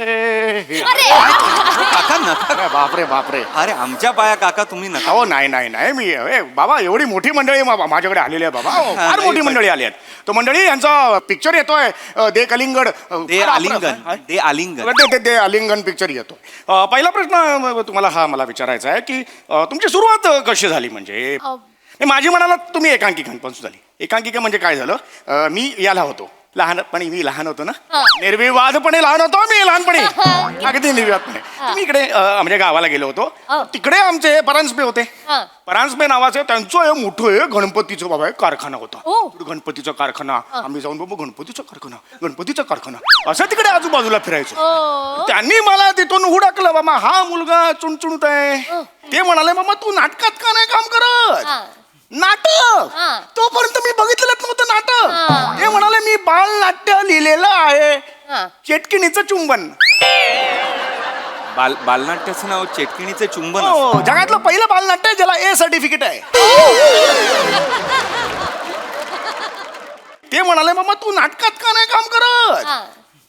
काका नका अरे बापरे बापरे. अरे आमच्या पाया काका तुम्ही नका अहो नाही नाही नाही मी बाबा एवढी मोठी मंडळी माझ्याकडे आलेली आहे बाबा. फार नाही, मोठी पण- मंडळी आली आहेत. तो मंडळी यांचा पिक्चर येतोय दे कलिंगड. दे आलिंगन दे आलिंगन ते आलिंगन पिक्चर येतो. पहिला प्रश्न तुम्हाला हा मला विचारायचा आहे की तुमची सुरुवात कशी झाली म्हणजे माझी म्हणाला तुम्ही एकांकिकांपासून झाली. एकांकिका म्हणजे काय झालं मी याला होतो लहानपणी मी लहान होतो ना निर्विवादपणे लहान होतो मी लहानपणी अगदी निर्विवादपणे. मी इकडे म्हणजे गावाला गेलो होतो तिकडे आमचे परांजपे होते. परांजपे नावाचे त्यांचं मोठं गणपतीचं बाबा कारखाना होता. गणपतीचा कारखाना आम्ही जाऊन बाबा गणपतीचा कारखाना असं तिकडे आजूबाजूला फिरायचो. त्यांनी मला तिथून हुडकलं बाबा हा मुलगा चुणचुणत आहे. ते म्हणाले मामा तू नाटकात का नाही काम करत. नाटक तोपर्यंत मी बघितलंच नव्हतं नाटक. ते म्हणाले मी बालनाट्य लिहिलेलं आहे चेटकिणीचं चुंबन. बालनाट्याचं नाव चेटकिणीचे चुंबन असतं. हो जगातलं पहिलं बालनाट्य ज्याला ए सर्टिफिकेट आहे. ते म्हणाले मामा तू नाटकात का नाही काम करत.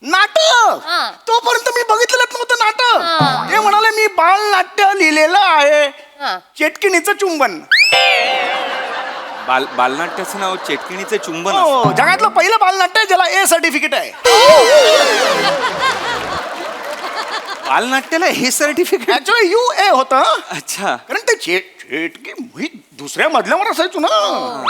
नाटक तोपर्यंत मी बघितलंच नव्हतं नाटक. ते म्हणाले मी बालनाट्य लिहिलेलं आहे चेटकिणीचं चुंबन. बालनाट्याचं नाव चेटकिणीचे चुंबन असतं. हो जगातलं पहिलं बालनाट्य ज्याला ए सर्टिफिकेट आहे. बालनाट्याला हे सर्टिफिकेट ऍक्च्युअली यू ए होतं. अच्छा कारण ते चेटकी मी दुसऱ्या मजल्यावर असायचो ना.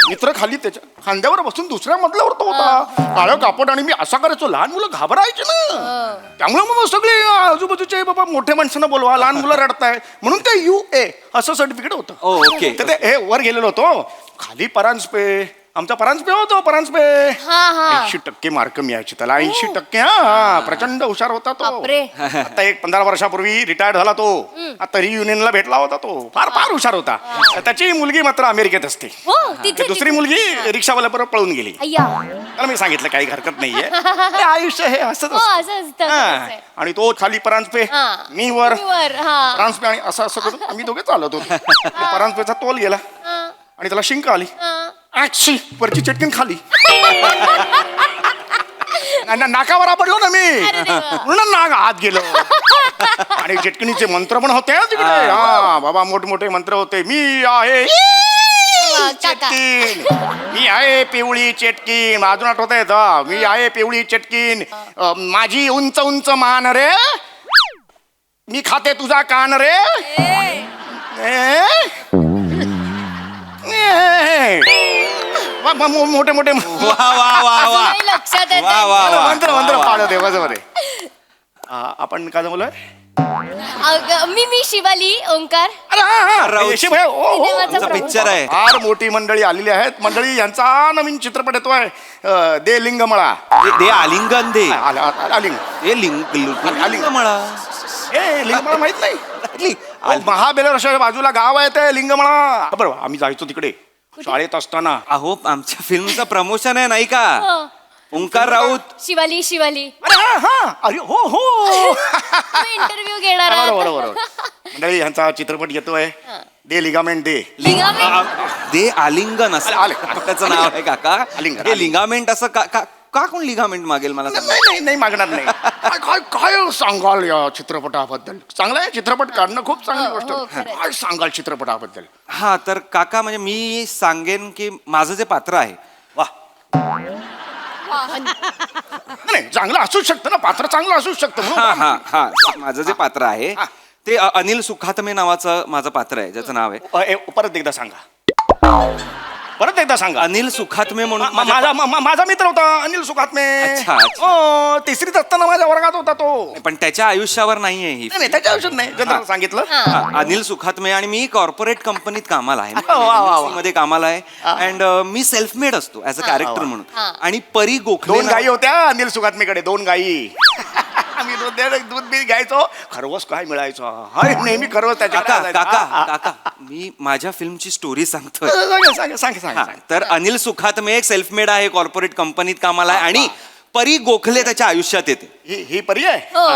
मित्र खाली त्याच्या खांद्यावर बसून दुसऱ्या मजल्यावर तो होता. काळं कापड आणि मी असा करायचो. लहान मुलं घाबरायचे ना. त्यामुळे मग सगळे आजूबाजूचे बाबा मोठ्या माणसांना बोलवा लहान मुलं रडताय म्हणून ते यू ए असं सर्टिफिकेट होतं. ओके तर ते हे वर गेलेलो होतो खाली परांजपे आमचा परांजपे होतो परांजपे 80% मार्क मिळायचे त्याला 80%. हा प्रचंड हुशार होता तो. आता एक 15 वर्षापूर्वी रिटायर्ड झाला तो. आता रियुनियनला भेटला होता तो. फार फार हुशार होता. त्याची मुलगी मात्र अमेरिकेत असते. ते दुसरी मुलगी रिक्षावाल्याबरोबर पळून गेली. त्याला मी सांगितलं काही हरकत नाहीये हे आयुष्य हे असंच असतं. हा. आणि तो खाली परांजपे मी वर परांजपे आणि असं असं करून आम्ही दोघे चालत होतो. परांजपेचा तोल गेला आणि त्याला शिंक आली. वरची चटकीन खाली नाकावर आपडलो ना मी म्हणून नाक आत गेलो. आणि चटकिनीचे मंत्र पण होते तिकडे. हा बाबा मोठमोठे मंत्र होते. मी आहे चटकीन मी आहे पिवळी चटकीन अजून आठवत येत मी आहे पिवळी चटकीन माझी उंच उंच मान रे मी खाते तुझा कान रे. मोठे मोठे वा वा वा वा लक्षात वा वा वा मंत्र मंत्र पाळत आहे बरोबर आहे. आपण काय बोलूय मी शिवाली ओंकार. अरे राऊत. सिनेमाचा पिक्चर आहे. फार मोठी मंडळी आलेली आहेत. मंडळी यांचा नवीन चित्रपट येतोय दे लिंगमळा. दे आलिंगन दे आलिंग हे लिंगमळा लिंगमळा माहित नाही. महाबेलरच्या बाजूला गाव आहे ते लिंगमळा. बरोबर आम्ही जायचो तिकडे शाळेत असताना. अहो आमच्या फिल्मचं प्रमोशन आहे नाही का ओंकार राऊत. शिवाली अरे हो हो इंटरव्ह्यू घेणार बरोबर बरोबर. मंडळी यांचा चित्रपट येतोय दे लिगामेंट दे. दे आलिंगन असं त्याचं नाव आहे काका. आलिंगन. हे लिगामेंट असं का कोण लिगामेंट मागेल मला सांगा. नाही मागणार नाही. काय काय सांगाल या चित्रपटाबद्दल. चांगला आहे चित्रपट काढणं खूप चांगली गोष्ट. काय सांगाल चित्रपटाबद्दल. हा तर काका म्हणजे मी सांगेन की माझं जे पात्र आहे वा नाही चांगलं असूच शकतं ना पात्र चांगलं असूच शकतं हा म्हणून. हा हा माझं जे पात्र आहे ते अनिल सुखातमे नावाचं माझं पात्र आहे ज्याचं नाव आहे परत एकदा सांगा. परत एकदा सांगा. अनिल सुखातमे म्हणून माझ्या- माझा मित्र होता अनिल सुखात्मे. अच्छा, अच्छा. हो तिसरीत असताना माझ्या वर्गात होता तो. पण त्याच्या आयुष्यावर नाहीये ही नाही त्याच्या आयुष्यात नाही जनरल सांगितलं. हा, अनिल सुखात्मे आणि मी कॉर्पोरेट कंपनीत कामाला आहे वा, वा, वा. मध्ये कामाला आहे. अँड मी सेल्फ मेड असतो ऍज अ कॅरेक्टर म्हणून. आणि परी गोखले 2 गायी होत्या अनिल सुखात्मेकडे 2 गायी. आम्ही दूध बी घ्यायचो. खरवस काय मिळायचं नेहमी खरवस काका त्याच्या काका काका मी माझ्या फिल्मची स्टोरी सांगतोय. सांग. तर अनिल सुखात्मे एक सेल्फ मेड आहे कॉर्पोरेट कंपनीत कामाला आहे आणि परी गोखले त्याच्या आयुष्यात येते. ही परी आहे. हो.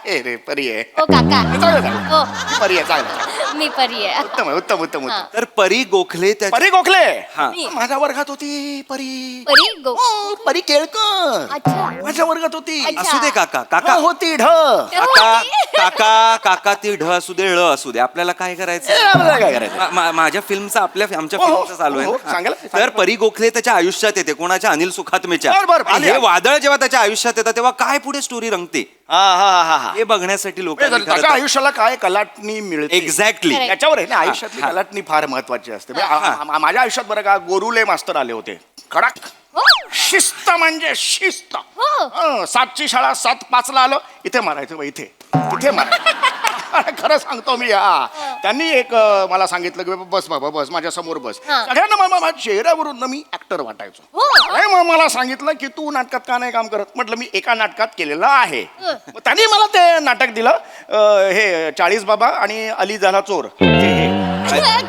रे परी आहे. काका चालेल. परी आहे चालेल. मी परी आहे उत्तम आहे, उत्तम उत्तम उत्तम. तर परी गोखले त्या परी गोखले हा. माझ्या वर्गात होती परी. परी गो हो, परी केळकर अच्छा माझ्या वर्गात होती. अच्छा. असू दे काका काका हो, होती ढ काका काका काका ती ढ असू दे ळ असू दे आपल्याला काय करायचं आपल्याला काय करायचं? माझ्या फिल्मचा आमच्या हो, हो, फिल्मचं चालू आहे हो, ना. सांगा. तर परी गोखले त्याच्या आयुष्यात येते कोणाच्या अनिल सुखात्मेच्या बरं, बरं, आणि आली, हे आली. वादळ जेव्हा त्याच्या आयुष्यात येतं तेव्हा काय पुढे स्टोरी रंगते हा हा हा हा हे बघण्यासाठी लोक त्याच्या आयुष्याला काय कलाटणी मिळते एक्झॅक्टली Correct. याच्यावर आहे ना आयुष्यातली कलाटणी फार महत्वाची असते म्हणजे माझ्या आयुष्यात बरं का गोरुले मास्तर आले होते कडक हो शिस्त म्हणजे शिस्त हो. 7ची शाळा 7:05 आलो इथे मारायचं बा, इथे मारायचं खरं सांगतो मी हा त्यांनी एक मला सांगितलं की बस बाबा बस माझ्या समोर बस हा. सगळ्यांना माझ्या चेहऱ्यावरून ना मी ऍक्टर वाटायचो हो. आणि मग मला सांगितलं की तू नाटकात का नाही काम करत म्हटलं मी एका नाटकात केलेलं आहे मग त्यांनी मला ते नाटक दिलं हे 40 बाबा आणि अली झाला चोर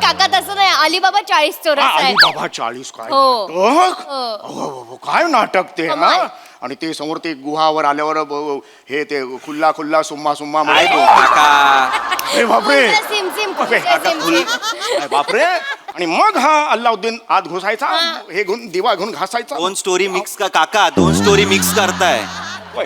काका तसं नाही अलिबाबा 40 चोरस आहे अली बाबा 40 काय हो. नाटक? हो. अहो, काय नाटक ते हा कमाल. आणि ते समोर ते गुहावर आल्यावर हे ते खुल्ला खुल्ला सुम्मा सुम्मा काय म्हणायचो. काका ए बापरे सिम सिम बापरे. काय बापरे आणि मग हा अल्लाउद्दीन आत घुसायचा हे घेऊन दिवा घेऊन घासायचा दोन स्टोरी मिक्स का काका दोन स्टोरी मिक्स करताय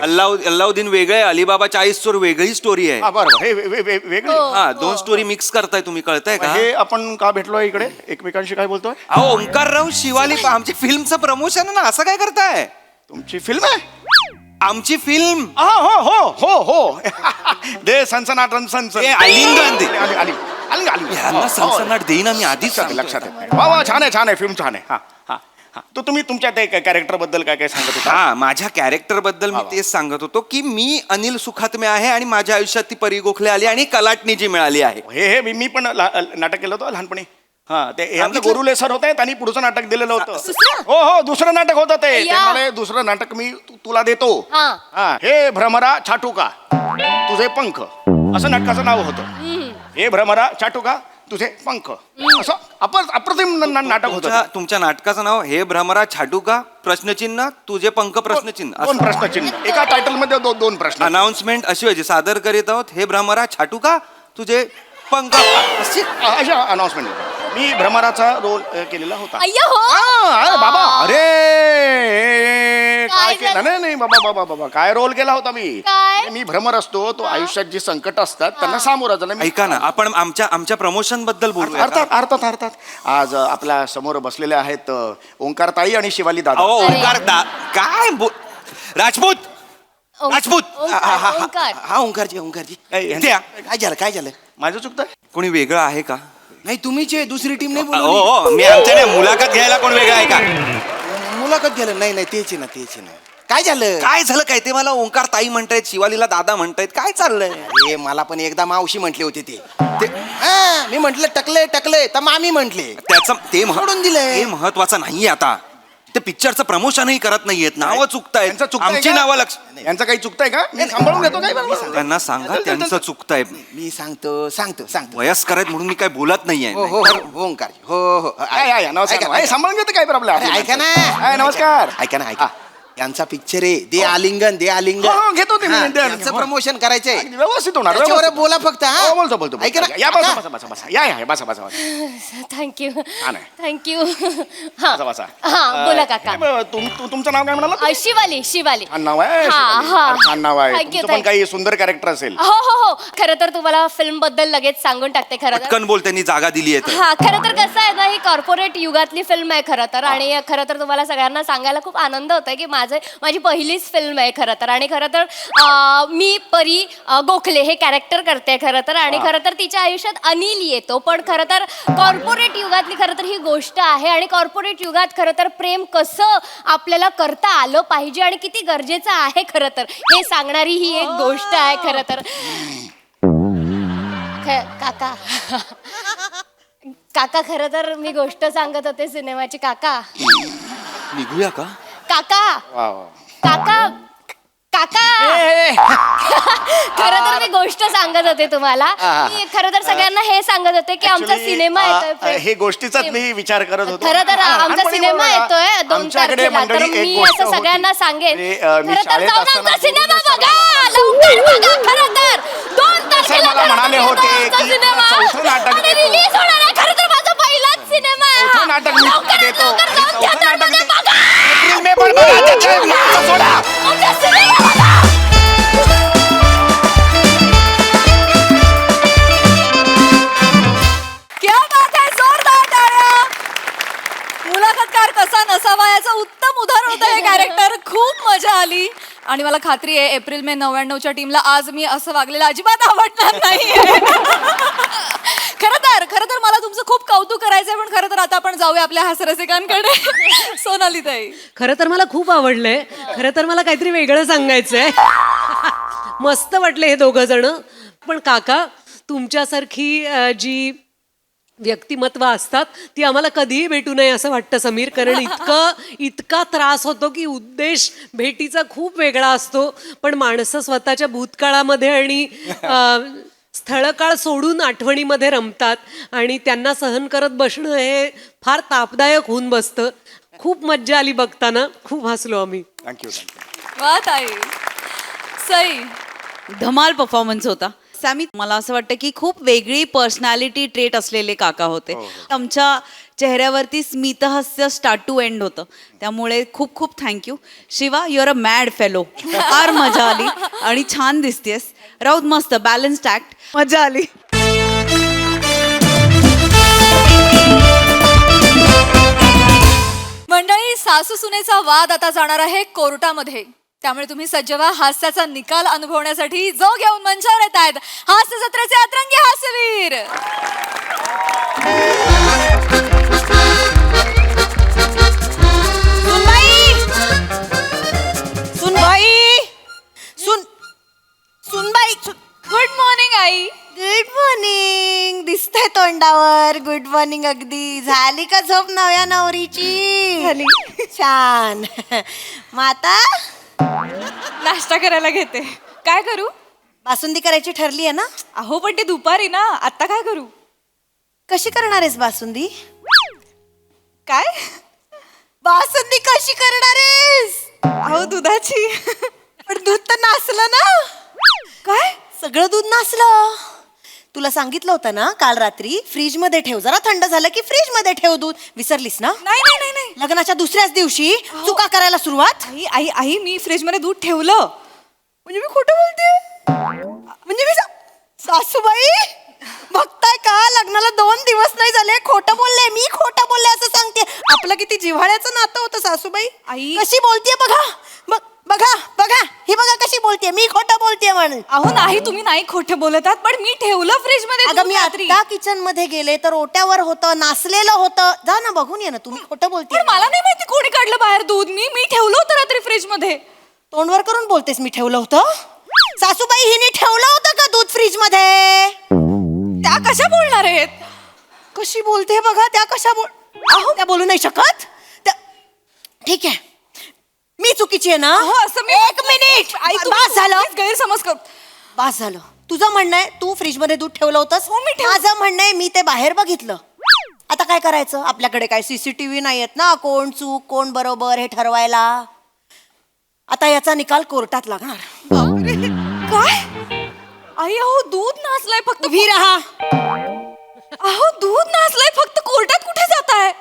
अल्लाउद्दीन वेगळे अलिबाबा 40 चोर वेगळी स्टोरी आहे हा बरं हे वेगळे हा दोन स्टोरी मिक्स करताय तुम्ही कळताय का हे आपण का भेटलोय इकडे एकमेकांशी काय बोलतोय अहो ओंकारराव शिवाली आमची फिल्मचं प्रमोशन ना असं काय करताय तुमची फिल्म आहे आमची फिल्म हो हो हो हो दे सनसनाट सनसन ए, आलिंगन दे. आली आली आली आली यांना हो, सनसनाट देईन आम्ही आधीच लक्षात येत नाही. वा वा छान आहे फिल्म छान आहे हा हा हा तो तुम्ही तुमच्या ते कॅरेक्टर बद्दल काय काय सांगत होता हा माझ्या कॅरेक्टर बद्दल मी तेच सांगत होतो की मी अनिल सुखात्मे आहे आणि माझ्या आयुष्यात ती परी गोखले आली आणि कलाटणी जी मिळाली आहे हे मी पण नाटक केलं होतं लहानपणी हा ते हे आमचे सांगितलं? गोरुले सर होते त्यांनी पुढचं नाटक दिलेलं होतं दुसरं? हो हो दुसरं नाटक होतं ते अय्या. म्हणाले दुसरं नाटक मी तुला देतो हा. हा हे भ्रमरा छाटूका तुझे पंख असं नाटकाचं नाव होतं हे भ्रमरा छाटूका तुझे पंख असं अप्रतिम नाटक होतं तुमच्या नाटकाचं नाव हे भ्रमरा छाटू का प्रश्नचिन्ह तुझे पंख प्रश्नचिन्ह दोन प्रश्नचिन्ह एका टायटल मध्ये दोन प्रश्न अनाउन्समेंट अशी व्हायची सादर करीत आहोत हे भ्रमरा छाटू का तुझे पंख अशी अशा अनाउन्समेंट मी भ्रमराचा रोल केलेला होता अय्या हो अरे बाबा अरे काय काय केलं झालं? नाही बाबा बाबा काय रोल केला होता मी काय? मी भ्रमर असतो तो आयुष्यात जी संकट असतात त्यांना सामोरा जाणं मी ऐका ना आपण आमच्या प्रमोशन बद्दल बोलूया का? अर्थात आज आपल्या समोर बसलेले आहेत ओंकारताई आणि शिवाली दादा अहो ओंकार काय राजपूत राजपूत ओंकार हा ओंकारजी त्या. काय झालं माझं चुकतं कोणी वेगळं आहे का नाही तुम्हीच आहे दुसरी टीम नाही हो बोलवली. हो, मी आमच्या नाही मुलाखत घ्यायला कोण वेगळं आहे का मुलाखत गेलं नाही तेच आहे ना काय झालं काय झालं काय ते मला ओंकार ताई म्हणतायत शिवालीला दादा म्हणतायत काय चाललंय अरे मला पण एकदा मावशी म्हटले होते ते हा, मी म्हंटल टकले तर मामी म्हंटले त्याचं ते सोडून दिलंय. हे महत्वाचं नाहीये आता ते पिक्चरचं प्रमोशनही करत नाहीयेत नावं चुकतायत यांचं चुकतंय आमची का? नावं लक्ष यांचं काही चुकतंय का मी सांभाळून घेतो काय बरोबर? त्यांना सांगा त्यांचं चुकतंय मी सांगतो वयस्कर आहेत म्हणून मी काय बोलत नाहीये हो हो हो ओंकारजी हो हो नमस्कार ऐका, ऐका. सांभाळून घेतो काय प्रॉब्लेम अरे, ऐका ना नमस्कार ऐका ना यांचा पिक्चर आहे दे आलिंगन हो, घेतो ते मी. हा, द्या, यांचं हो. प्रमोशन करायचंय अगदी व्यवस्थित होणार त्याच्यावर व्यवस्थित. बोला फक्त हो, बोलतो ऐका ना या काका. बसा या बसा थँक्यू हा, नाही. थँक्यू हा बसा हा बोला काका तुमचं नाव काय म्हणाला शिवाली छान नाव आहे हा, शिवाली. हा. छान नाव आहे Thank you, तुमचं पण thank काही सुंदर कॅरेक्टर असेल हो हो हो खरं तर तुम्हाला फिल्म बद्दल लगेच सांगून टाकते खरं तर पटकन बोल त्यांनी जागा दिली आहे हा खरं तर कसं आहे ना ही कॉर्पोरेट युगातली फिल्म आहे खरं तर आणि खरं तर तुम्हाला सगळ्यांना सांगायला खूप आनंद होतोय की माझी पहिलीच फिल्म आहे खरं तर आणि खरं तर मी परी गोखले हे कॅरेक्टर करते खरं तर आणि खरं तर तिच्या आयुष्यात अनिल येतो पण खरं तर कॉर्पोरेट युगातली खरं तर ही गोष्ट आहे आणि कॉर्पोरेट युगात खरं तर प्रेम कसं आपल्याला करता आलं पाहिजे आणि किती गरजेचं आहे खरं तर हे सांगणारी ही एक गोष्ट आहे खरं तर काका काका खरं तर मी गोष्ट सांगत होते सिनेमाची काका निघूया का काका वा, वा. काका काका खरं तर मी गोष्ट सांगत होते तुम्हाला मी खरं तर सगळ्यांना हे सांगत होते की आमचा Actually, सिनेमा येतोय हे गोष्टीचाच मी विचार करत होतो खरं तर आमचा लहानपणी सिनेमा बघा, येतोय 2 आमच्याकडे तारखेला तर मंडळी एक मी गोष्ट असं होती. सगळ्यांना सांगेन म्हणजे, मी खरं तर शाळेत जाऊन असताना आमचा सिनेमा गुरुजी बघा लवकर बघा खरं तर 2 सर तारखेला मला म्हणाले होते आमचा की सिनेमा चौथं नाटक आणि देतो. release होणार आहे. खरं तर माझा पहिलाच सिनेमा आहे हा. चौथं नाटक मी लवकरात देतो. लवकर जाऊन चौथं theaterमध्ये नाटक बघा. एप्रिल मे पण बघा, त्याच्या मागचं सोडा. आमचा सिनेमा बघा. क्या बात आहे, जोरदार टाळ्या. मुलाखतकार कसा नसावा याचं उत्तम उदाहरण होतं हे कॅरेक्टर. खूप मजा आली आणि मला खात्री आहे एप्रिल मे 99च्या टीमला आज मी असं वागलेलं अजिबात आवडणार नाहीये. खरं तर मला तुमचं खूप कौतुक करायचंय, पण खरं तर आता आपण जाऊया आपल्या हास्यरसिकांकडे. सोनाली ताई, खरं तर मला खूप आवडलंय. खरं तर मला काहीतरी वेगळं सांगायचंय. मस्त वाटले हे दोघं जण. पण काका, तुमच्यासारखी जी व्यक्तिमत्व असतात ती आम्हाला कधीही भेटू नये असं वाटतं समीर. कारण इतका त्रास होतो की उद्देश भेटीचा खूप वेगळा असतो, पण माणसं स्वतःच्या भूतकाळामध्ये आणि स्थळकाळ सोडून आठवणीमध्ये रमतात आणि त्यांना सहन करत बसणं हे फार तापदायक होऊन बसतं. खूप मज्जा आली बघताना, खूप हसलो आम्ही. थँक्यू. वा ताई. सई, धमाल परफॉर्मन्स होता. सॅमी, मला असं वाटतं की खूप वेगळी पर्सनॅलिटी ट्रेट असलेले काका होते. आमच्या चेहऱ्यावरती स्मितहास्य स्टार्ट टू एंड होतं, त्यामुळे खूप खूप thank you. Shiva, your a mad fellow. फार मजा आली आणि छान दिसतेस. राऊत मस्त बॅलन्स्ड ऍक्ट, मजा आली. मंडळी, सासू सुनेचा वाद आता जाणार आहे कोर्टामध्ये, त्यामुळे तुम्ही सज्ज व्हा हास्याचा निकाल अनुभवण्यासाठी. जो घेऊन मंचावर येत आहेत हास्य जत्रेचे अतरंगी हास्यवीर. सुनबाई, good morning I. Good morning. दिसतंय तोंडावर गुड मॉर्निंग. अगदी झाली का झोप नव्या नवरीची? झाली. छान. माता, नाश्ता करायला घेते. काय करू? बासुंदी करायची ठरली आहे ना? अहो पण ते दुपारी ना, आता काय करू? कशी करणार आहेस बासुंदी? काय? बासुंदी कशी करणार आहेस? अहो दुधाची. पण दूध तर नासलं ना. काय? सगळं दूध नासलं. तुला सांगितलं होतं ना काल रात्री, फ्रीज मध्ये ठेव, जरा थंड झालं की फ्रीज मध्ये ठेव दूध. विसरलीस ना? नाही नाही नाही नाही. लग्नाच्या दुसऱ्याच दिवशी चुका करायला सुरुवात. आई आई आई, मी फ्रीज मध्ये दूध ठेवलं. म्हणजे मी खोटं बोलते? म्हणजे मी सासूबाई बघताय का, लग्नाला 2 दिवस नाही झाले, खोटं बोलले, मी खोटं बोलले असं सांगते. आपलं किती जिव्हाळ्याचं नातं होतं सासूबाई. आई. कशी बोलतेय बघा. बघा बघा, ही बघा कशी बोलतेय, मी खोटं बोलतेय म्हणून. अहो नाही, तुम्ही नाही खोटं बोलत आहात, पण मी ठेवलं फ्रीज मध्ये. अगं मी आता किचन मध्ये गेले तर ओट्यावर होतं, नासलेलं होतं. जा ना बघून ये ना. तुम्ही खोटं बोलतेय. पण मला नाही माहिती कोणी काढलं बाहेर दूध. मी ठेवलं होतं रात्री फ्रीज मध्ये. तोंडवर करून बोलतेस मी ठेवलं होतं? सासूबाई, हिने ठेवलं होतं का दूध फ्रीज मध्ये? त्या कशा बोलणार आहेत? कशी बोलते बघा. त्या कशा अहो, त्या बोलू नाही शकत. ठीक आहे, मी चुकीची आहे ना? हो, असं मी. एक मिनिट. बास झालं. गैरसमज कर. बास झालं. तुझं म्हणणं आहे तू फ्रीज मध्ये दूध ठेवलं होतंस. हो, मी माझं म्हणणं आहे मी ते बाहेर बघितलं. आता काय करायचं? आपल्याकडे काय सीसीटीव्ही नाही आहेत ना, कोण चूक कोण बरोबर हे ठरवायला. आता याचा निकाल कोर्टात लागणार. काय? आई, अहो दूध नासलंय फक्त. उभी राहा. अहो दूध नासलंय फक्त, कोर्टात कुठे जाताय?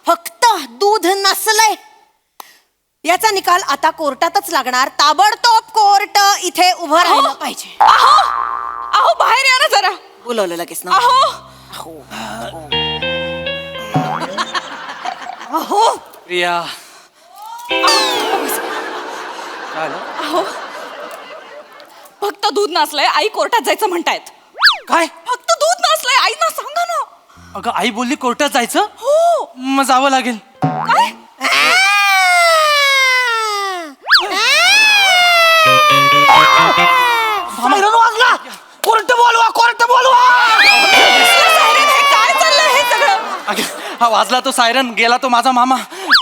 फक्त दूध नसलंय. याचा निकाल आता कोर्टातच लागणार. ताबडतोब कोर्ट इथे उभं राहिलं पाहिजे. अहो अहो बाहेर या ना जरा. बोलवलं लगेच ना. अहो अहो प्रिया, अहो फक्त दूध नासलंय, आई कोर्टात जायचं म्हणतायत. काय? फक्त दूध नासलंय, आई ना सांगा ना. अगं आई बोलली कोर्टात जायचं. हो. मग जावं लागेल. काय? सायरन वाजला. कोर्ट बोलवा, कोर्ट बोलवा. काय चाललंय हे सगळं? अगं, हा वाजला तो सायरन, गेला तो माझा मामा.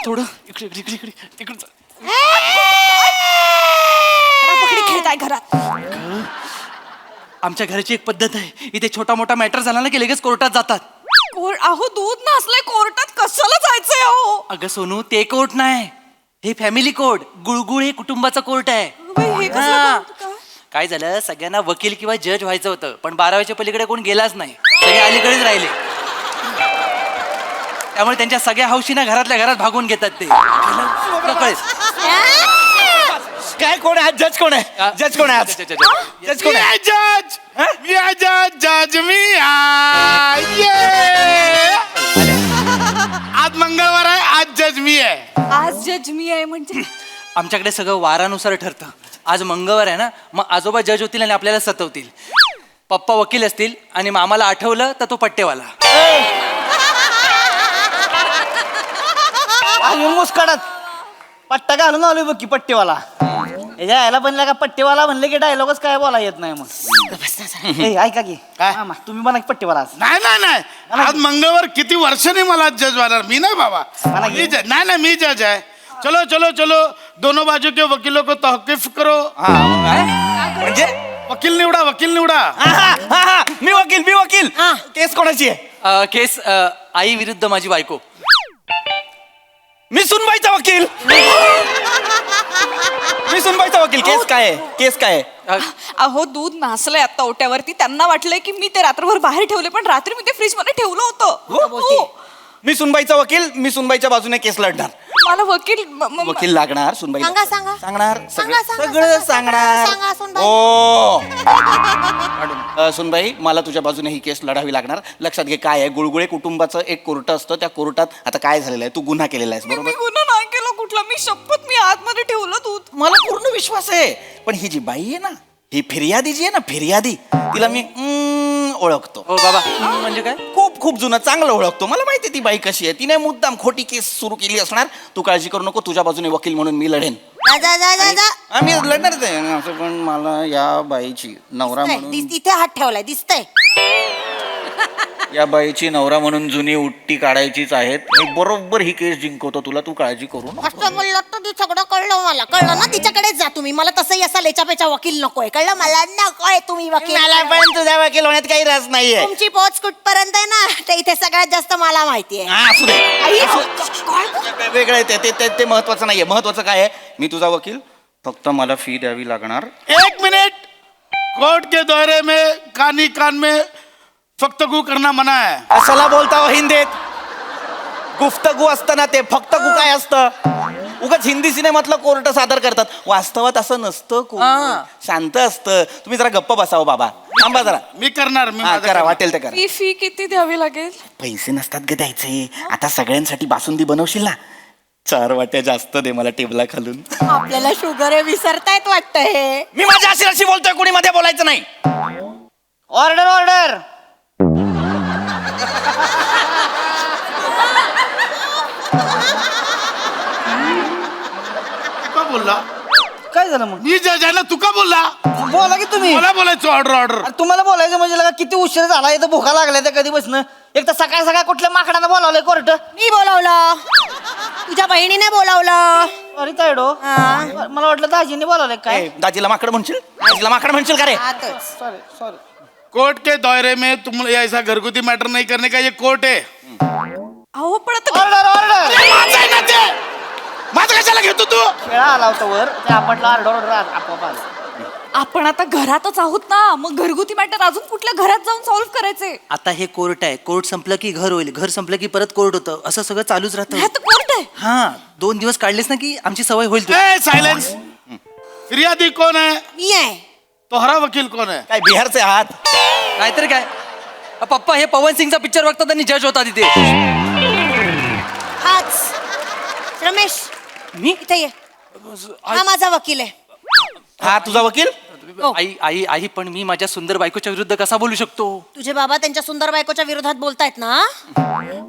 थोडं इकडे इकडे इकडे तिकडे. पकडी खेळताय घरात. आमच्या घराची एक पद्धत आहे, इथे छोटा मोठा मॅटर झाला ना की लगेच कोर्टात जातात. अहो दूध नासलंय, कोर्टात कशाला जायचंय? अहो अगं सोनू, ते कोर्ट नाही, हे फॅमिली कोर्ट. गुळगुळ हे कुटुंबाचा कोर्ट आहे. हे कसलं हा. कोर्ट? काय? काय झालं, सगळ्यांना वकील किंवा जज व्हायचं होतं, पण 12व्याच्या पलीकडे कोण गेलाच नाही. सगळे अलीकडेच राहिले त्यामुळे त्यांच्या सगळ्या हौशीना घरातल्या घरात भागवून घेतात ते कळेल. काय कोण आहे जज कोण आहे जज कोण आहे आज जज कोण आहे जज मी आहे जज जज मी आहे. ये. आज मंगळवार आहे, आज जज मी आहे. आज जज मी आहे म्हणजे आमच्याकडे सगळं वारानुसार ठरतं. आज मंगळवार आहे ना, मग आजोबा जज होतील आणि आपल्याला सतवतील. पप्पा वकील असतील आणि मग आम्हाला आठवलं तर तो पट्टेवाला. मुस्कडत पट्टा घालून आलोय बघ की पट्टेवाला. याच्या यायला बनला का पट्टेवाला म्हणले की डायलॉगच काय बोला येत नाही मग. ए, ऐका की मामा, तुम्ही बना की पट्टेवाला आज. नाही नाही नाही आज मंगळवार किती वर्षांनी मला जज बनणार. मी नाही बाबा, मी जज नाही नाही मी जज आहे. चलो चलो चलो दोनों बाजू के वकीलों को तहकीफ करो. म्हणजे वकील निवडा वकील निवडा. मी वकील केस कोणाची आहे? केस आई विरुद्ध माझी बायको. मी सुनबाईचा वकील. मी सुनबाईचा वकील. केस काय आहे? केस काय आहे? अहो दूध नासलंय आता ओट्यावरती. त्यांना वाटलंय की मी ते रात्रभर बाहेर ठेवले, पण रात्री मी ते फ्रीज मध्ये ठेवलं होतं. मी सुनबाईचा वकील. मी सुनबाईच्या बाजूने केस लढणार. मला वकील वकील लागणार सुनबाई. सांगा, सांगा. सांगणार सांगा, सांगा, सगळं सांगा, सांगणार. सांगा, सुनबाई. सुनबाई मला तुझ्या बाजूने ही केस लढावी लागणार. लक्षात घे काय आहे, गुळगुळे कुटुंबाचं एक कोर्ट असतं. त्या कोर्टात आता काय झालेलं आहे, तू गुन्हा केलेला आहेस मी बरोबर. गुन्हा नाही केला कुठला. मी शपथ मी आतमध्ये ठेवलं दूध. मला पूर्ण विश्वास आहे. पण ही जी बाई आहे ना, ही फिर्यादी जी आहे ना, फिर्यादी, तिला मी ओळखतो. हो बाबा म्हणजे काय? खूप जुनं चांगलं ओळखतो. मला माहिती आहे ती बाई कशी आहे. तिने मुद्दाम खोटी केस सुरू केली असणार. तू काळजी करू नको, तुझ्या बाजूने वकील म्हणून मी लढेन. जा जा जा जा. आम्ही लढणारच आहे असं. पण मला या बाईची नवरा म्हणून, तिथे हात ठेवलाय दिसतंय. या बाईची नवरा म्हणून जुनी उट्टी काढायचीच आहेत. मी बरोबर ही केस जिंकवतो तुला, तू काळजी करू नको. फक्त बोललो तर ती सगळं कळलं मला. कळलं ना, तिच्याकडेच जा तुम्ही. मला तसंही असा लेचापेचा वकील नकोय. कळलं मला नकोय तुम्ही वकील. मला पण तुझ्या वकील होण्यात काही रस नाहीये. तुमची पोच कुठपर्यंत आहे ना, ते इथे सगळ्यात जास्त मला माहितीये. असू दे. वेगळं आहे ते महत्वाचं नाहीये. महत्वाचं काय आहे, मी तुझा वकील, फक्त मला फी द्यावी लागणार. एक मिनिट. कोर्ट के दौरे में कान में फक्तगू करना मना है. असला बोलता हो हिंदीत. गुफ्तगू असतं ना ते. फक्त गु काय असतं? उगाच हिंदी सिनेमातलं कोर्ट सादर करतात. वास्तवात असं नसतं. शांत असतं. तुम्ही जरा गप्प बसावं बाबा. थांबा जरा. मी करणार. मी हा, माझं करा करणार. वाटेल ते करा. ही फी किती द्यावी लागेल? पैसे नसतात ग द्यायचे. आता सगळ्यांसाठी बासुंदी बनवशील ना, 4 वाट्या जास्त दे मला टेबला खालून. आपल्याला शुगर आहे विसरतायत वाटतं हे. मी माझ्या अशी बोलतोय, कोणी मध्ये बोलायचं नाही. Order order. तू का बोलला? काय झालं मग? मी जज आहे ना, तू का बोलला? बोला की तुम्ही. मला बोलायचं ऑर्डर ऑर्डर. अरे तुम्हाला बोलायचं म्हणजे लगा किती उशीर झाला. इथं भुका लागल्या तर कधी बसणं. एक तर सकाळ कुठल्या माकडानं बोलावलंय कोर्ट. मी बोलावलं. तुझ्या बहिणीने बोलावलं. अरे तायडो, मला वाटलं दाजीने बोलावलंय काय. दाजीला माकड म्हणशील? दाजीला माकड म्हणशील का रे? आतच. कोर्ट के दायरे में तुम ऐसा घरगुती मैटर नहीं करने का, ये कोर्ट है. अहो पण आता ऑर्डर ऑर्डर. माझं आहे ना ते. माझं कशाला घेतो तू? खेळा आला होता वर, ते आपटला ऑर्डर ऑर्डर आपोआप आलं. आपण आता घरातच आहोत ना, मग घरगुती मॅटर अजून कुठल्या घरात जाऊन सॉल्व्ह करायचे? आता हे कोर्ट आहे. कोर्ट संपलं की घर होईल. घर संपलं की परत कोर्ट होतं. असं सगळं चालूच राहतं. ह्यात कोर्ट आहे. हा 2 दिवस काढलेस ना की आमची सवय होईल. सायलेंस. फिर्यादी कौन है? मी आहे. तोहरा वकील कौन है? काय बिहारचे आहात? नाहीतर काय. पप्पा हे पवन सिंगचा पिक्चर बघतात आणि जज होता तिथे. हाच रमेश, मी इथे ये. हा माझा वकील आहे. हा तुझा वकील? आई आई आई पण मी माझ्या सुंदर बायकोच्या विरुद्ध कसा बोलू शकतो? तुझे बाबा त्यांच्या सुंदर बायकोच्या विरोधात बोलतायत ना.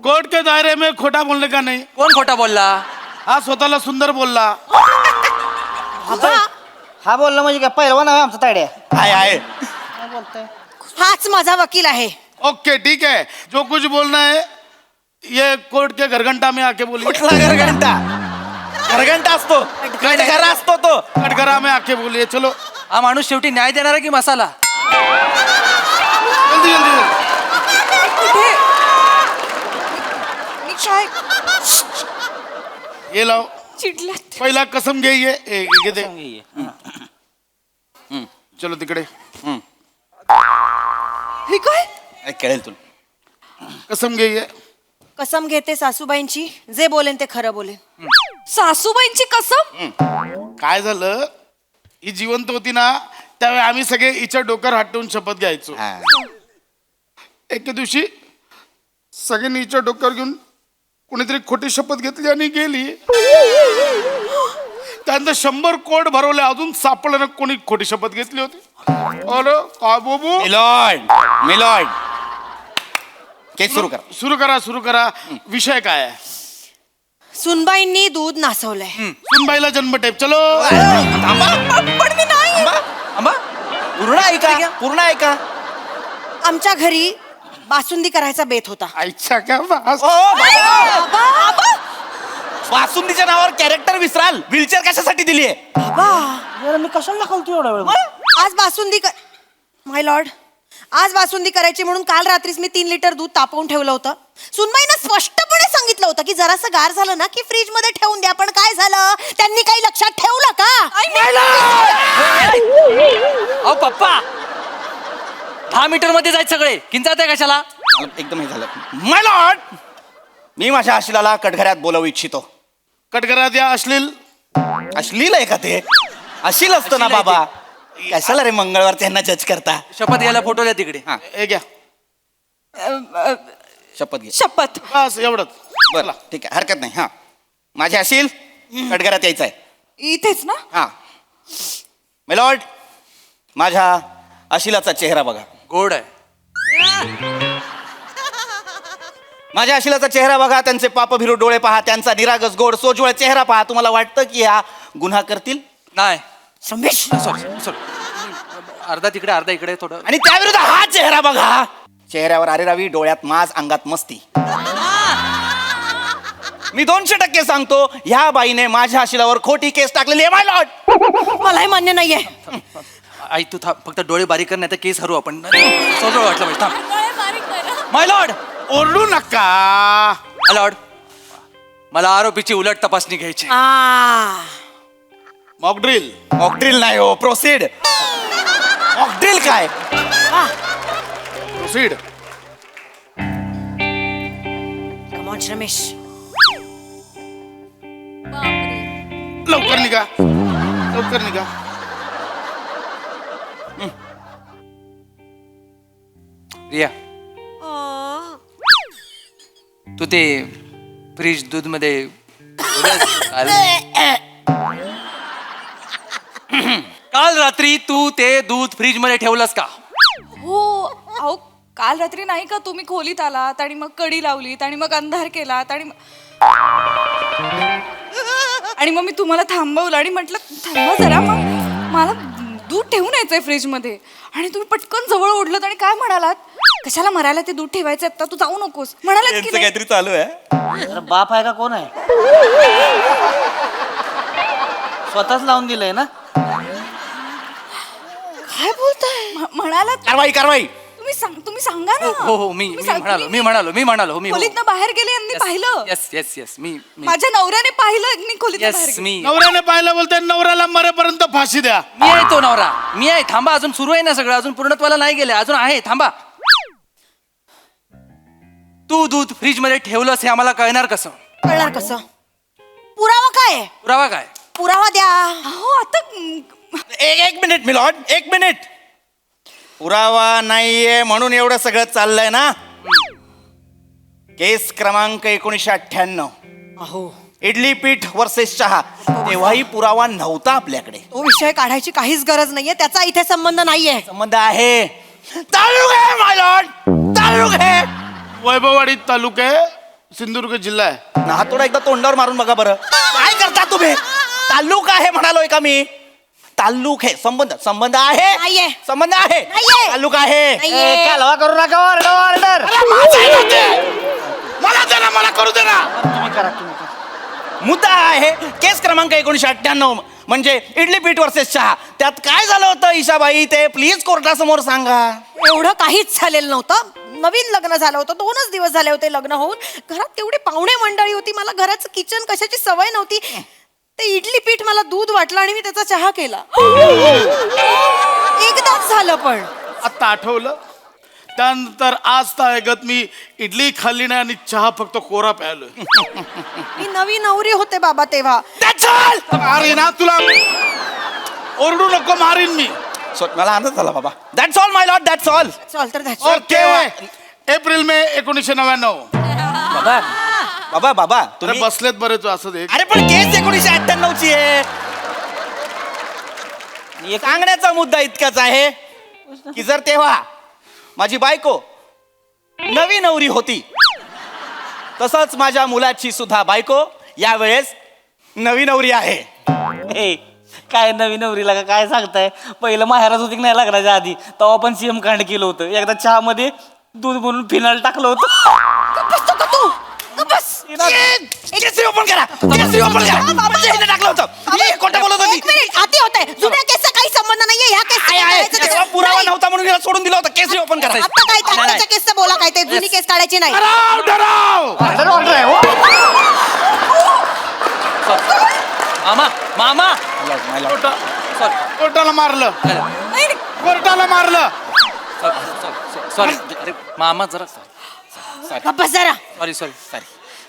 कोर्ट के दायरे में खोटा बोलने का नहीं. कोण खोटा बोलला? हा स्वतःला सुंदर बोलला. हा बोलला म्हणजे काय पहिलवान आहे आमचा तायड्या? आहे. हाच माझा वकील आहे. ओके ठीक है, जो कुछ बोलना है ये कोर्ट के घरघंटा में आके बोलिए. कुठला घरघंटा असतो? कटघरा असतो तो. कटघरा में आके बोलिए. चलो हा माणूस शेवटी न्याय देणार की मसाला? जल्दी जल्दी जल्दी. मी काय ये लाओ. चिडल्यात. पहिला कसम घे. ये घे दे. चलो तिकडे. हे काय? कळेल तुला. कसम घे. कसम घेते सासूबाईंची, जे बोलेन ते खरं बोलेन. सासूबाईंची कसम? काय झालं, ही जिवंत होती ना त्यावेळी आम्ही सगळे हिच्या डोक्यावर हात ठेवून शपथ घ्यायचो. हा. एके दिवशी सगळ्यांनी हिच्या डोक्यावर घेऊन कोणीतरी खोटी शपथ घेतली आणि गेली. त्यानंतर 100 कोट भरवले, अजून सापडलं ना कोणी खोटी शपथ घेतली होती. अरे काय बाबू. मिलॉर्ड केस सुरू करा. सुरू करा. विषय काय आहे? सुनबाईंनी दूध नासवलंय. सुनबाईला जन्मटेप. चलो. पण मी नाही. आंबा पूर्ण ऐका. आमच्या घरी बासुंदी करायचा बेत होता. आईच्या का बास. वासुंदीच्या नावावर कॅरेक्टर विसराल. व्हीलचेअर कशासाठी दिली आहे? मी कशाला दाखवतो एवढा वेळ? आज बासुंदी माय लॉर्ड, आज बासुंदी करायची म्हणून काल रात्रीच मी 3 लिटर दूध तापवून ठेवलं होतं. सुनबाईनं स्पष्टपणे सांगितलं होतं की जरासं गार झालं ना की फ्रीज मध्ये ठेवून द्या. पण काय झालं, त्यांनी काही लक्षात ठेवलं का? अहो पप्पा, 10 मीटर मध्ये जायचं सगळे, किंचाळताय कशाला? एकदम हे झालं. माय लॉर्ड, मी माझ्या आशिलाला कटघऱ्यात बोलवू इच्छितो. कटकरात या अश्लील. अश्लील आहे का ते? अश्लील असतं ना बाबा. कशाला रे मंगळवार त्यांना जज करता? शपथ घ्यायला फोटो द्या तिकडे. हा, हे घ्या. शपथ घे. शपथ. बस एवढंच. बरं ठीक आहे, हरकत नाही. हा, माझे असील कटघऱ्यात यायचं आहे. इथेच ना? हा. मिलॉर्ड, माझ्या अशिलाचा चेहरा बघा. गोड आहे. माझ्या अशिलाचा चेहरा बघा, त्यांचे पापभिरू डोळे पहा, त्यांचा निरागस गोड सोज्वळ चेहरा पहा. तुम्हाला वाटतं की हा गुन्हा करतील? नाही. संदेश. सॉरी. अर्धा तिकडे अर्धा इकडे थोडं. आणि त्याविरुद्ध हा चेहरा बघा. चेहऱ्यावर आरेरावी, डोळ्यात माज, अंगात मस्ती. मी 200% सांगतो, ह्या बाईने माझ्या अशिलावर खोटी केस टाकलेली आहे माय लॉर्ड. मलाही मान्य नाहीये. आई तू फक्त डोळे बारीक कर, नाही तर केस हरू आपण. सोजवळ वाटलं पाहिजे. थांब. माय लॉर्ड. ओरडू नका. माय लॉर्ड, मला आरोपीची उलट तपासणी घ्यायची. मॉकड्रिल. मॉकड्रिल नाही हो, प्रोसीड. मॉकड्रिल काय? प्रोसीड. Come on Ramesh. लवकर निघा. लवकर निघा. रिया, तू ते फ्रीज दूध मध्ये काल रात्री तू ते दूध फ्रीज मध्ये ठेवलंस का? हो अहो, काल रात्री नाही का तुम्ही खोलीत आलात आणि मग कडी लावलीत आणि मग अंधार केलात आणि मग मी तुम्हाला थांबवलं आणि म्हटलं थांबा जरा, मग मला दूध ठेवून यायचंय फ्रीज मध्ये आणि तुम्ही पटकन जवळ ओढलत आणि काय म्हणालात, कशाला मरायला ते दूध ठेवायचं आता, तू जाऊ नकोस म्हणालात की नाही? काहीतरी चालू आहे. बाप आहे का कोण आहे? स्वतःच लावून दिलंय ना. काय बोलताय? म्हणालात कारवाई कारवाई. तुम्ही सांगा ना. हो मी म्हणालो खोलीतनं बाहेर गेले यांनी पाहिलं. येस मी माझ्या नवऱ्याने पाहिलं यांनी खोलीतनं बाहेर येस गेले. मी नवऱ्याने पाहिलं बोलते, नवऱ्याला मरेपर्यंत फाशी द्या. मी आहे तो नवरा. मी आहे. थांबा, अजून सुरू आहे ना सगळं, अजून पूर्णत्वाला नाही गेले, अजून आहे. थांबा. तू दूध फ्रीज मध्ये ठेवलंस हे आम्हाला कळणार कसं? कळणार कसं? पुरावा काय आहे? पुरावा काय? पुरावा द्या. हो आता एक मिनिट मिलॉर्ड, 1 मिनिट. पुरावा नाहीये म्हणून एवढं सगळं चाललंय ना. केस क्रमांक 1998. अहो, इडली पीठ वर्सेस चहा. तेव्हाही पुरावा नव्हता आपल्याकडे. तो विषय काढायची काहीच गरज नाहीये, त्याचा इथे संबंध नाहीये. संबंध आहे. तालुक आहे माय लॉर्ड, तालुक आहे. वैभववाडी तालुका आहे, सिंधुदुर्ग जिल्हा आहे. नाहतोडा एकदा तोंडावर मारून बघा बरं. काय करता तुम्ही? तालुक आहे म्हणालोय का मी? तालुक आहे. संबंध आहे. नाहीये. संबंध आहे. नाहीये. तालुक आहे. नाहीये. कालवा करू नका. ऑर्डर. मला दे ना, मला करू दे ना. तुम्ही करा. मुद्दा आहे केस क्रमांक 1998 म्हणजे इडली पीठ वर्सेस चहा. त्यात काय झालं होतं ईशाबाई, ते प्लीज कोर्टासमोर सांगा. एवढं काहीच झालेलं नव्हतं. नवीन लग्न झालं होतं, 2च दिवस झाले होते लग्न होऊन. घरात तेवढी पाहुणे मंडळी होती, मला घराचं किचन कशाची सवय नव्हती. ते इडली पीठ मला दूध वाटलं आणि मी त्याचा चहा केला. एकदाच झालं पण. आता आठवलं, त्यानंतर आज तागत मी इडली खाल्ली नाही आणि चहा फक्त कोरा प्यायलोय. मी नवी नवरी होते बाबा तेव्हा. अरे ना तुला ओरडू नको, मारीन मी. मला आनंद झाला बाबा. That's all my Lord, that's all. चल तर that's ओके. April May 1999. बाबा बाबा बाबा अरे तुम्ही बसलेत बरे तू असं दे. अरे पण केस 1998 ची आहे. सांगण्याचा मुद्दा इतकाच आहे की जर तेव्हा माझी बायको नवी नवरी होती, तसंच माझ्या मुलाची सुद्धा बायको यावेळेस नवी नवरी आहे. ए, काय नवीन नवरीला का काय सांगताय? पहिलं माहेरात होती की नाही लग्नाच्या आधी, तेव्हा पण सीएम कांड केलं होतं. एकदा चहा मध्ये दूध बनवून फिनाल टाकलं होतं. केसरी ओपन करा, केसरी ओपन करा. म्हणजे हिने टाकलं होतं. ही खोटं बोलत होती. आधी होतंय जुन्या केसचा काही संबंध नाहीये ह्या आहे. केस. तेव्हा पुरावा नव्हता म्हणून हिला सोडून दिलं होतं. केसरी ओपन करा. आता काय त्याच्या केसचं बोला, काय ते जुनी केस काढायची नाही. डराव, डराव. मामा मामा कोर्टाला मारलं, कोर्टाला मारलं. सॉरी अरे मामा जरा गप्प जरा. Sorry sorry sorry.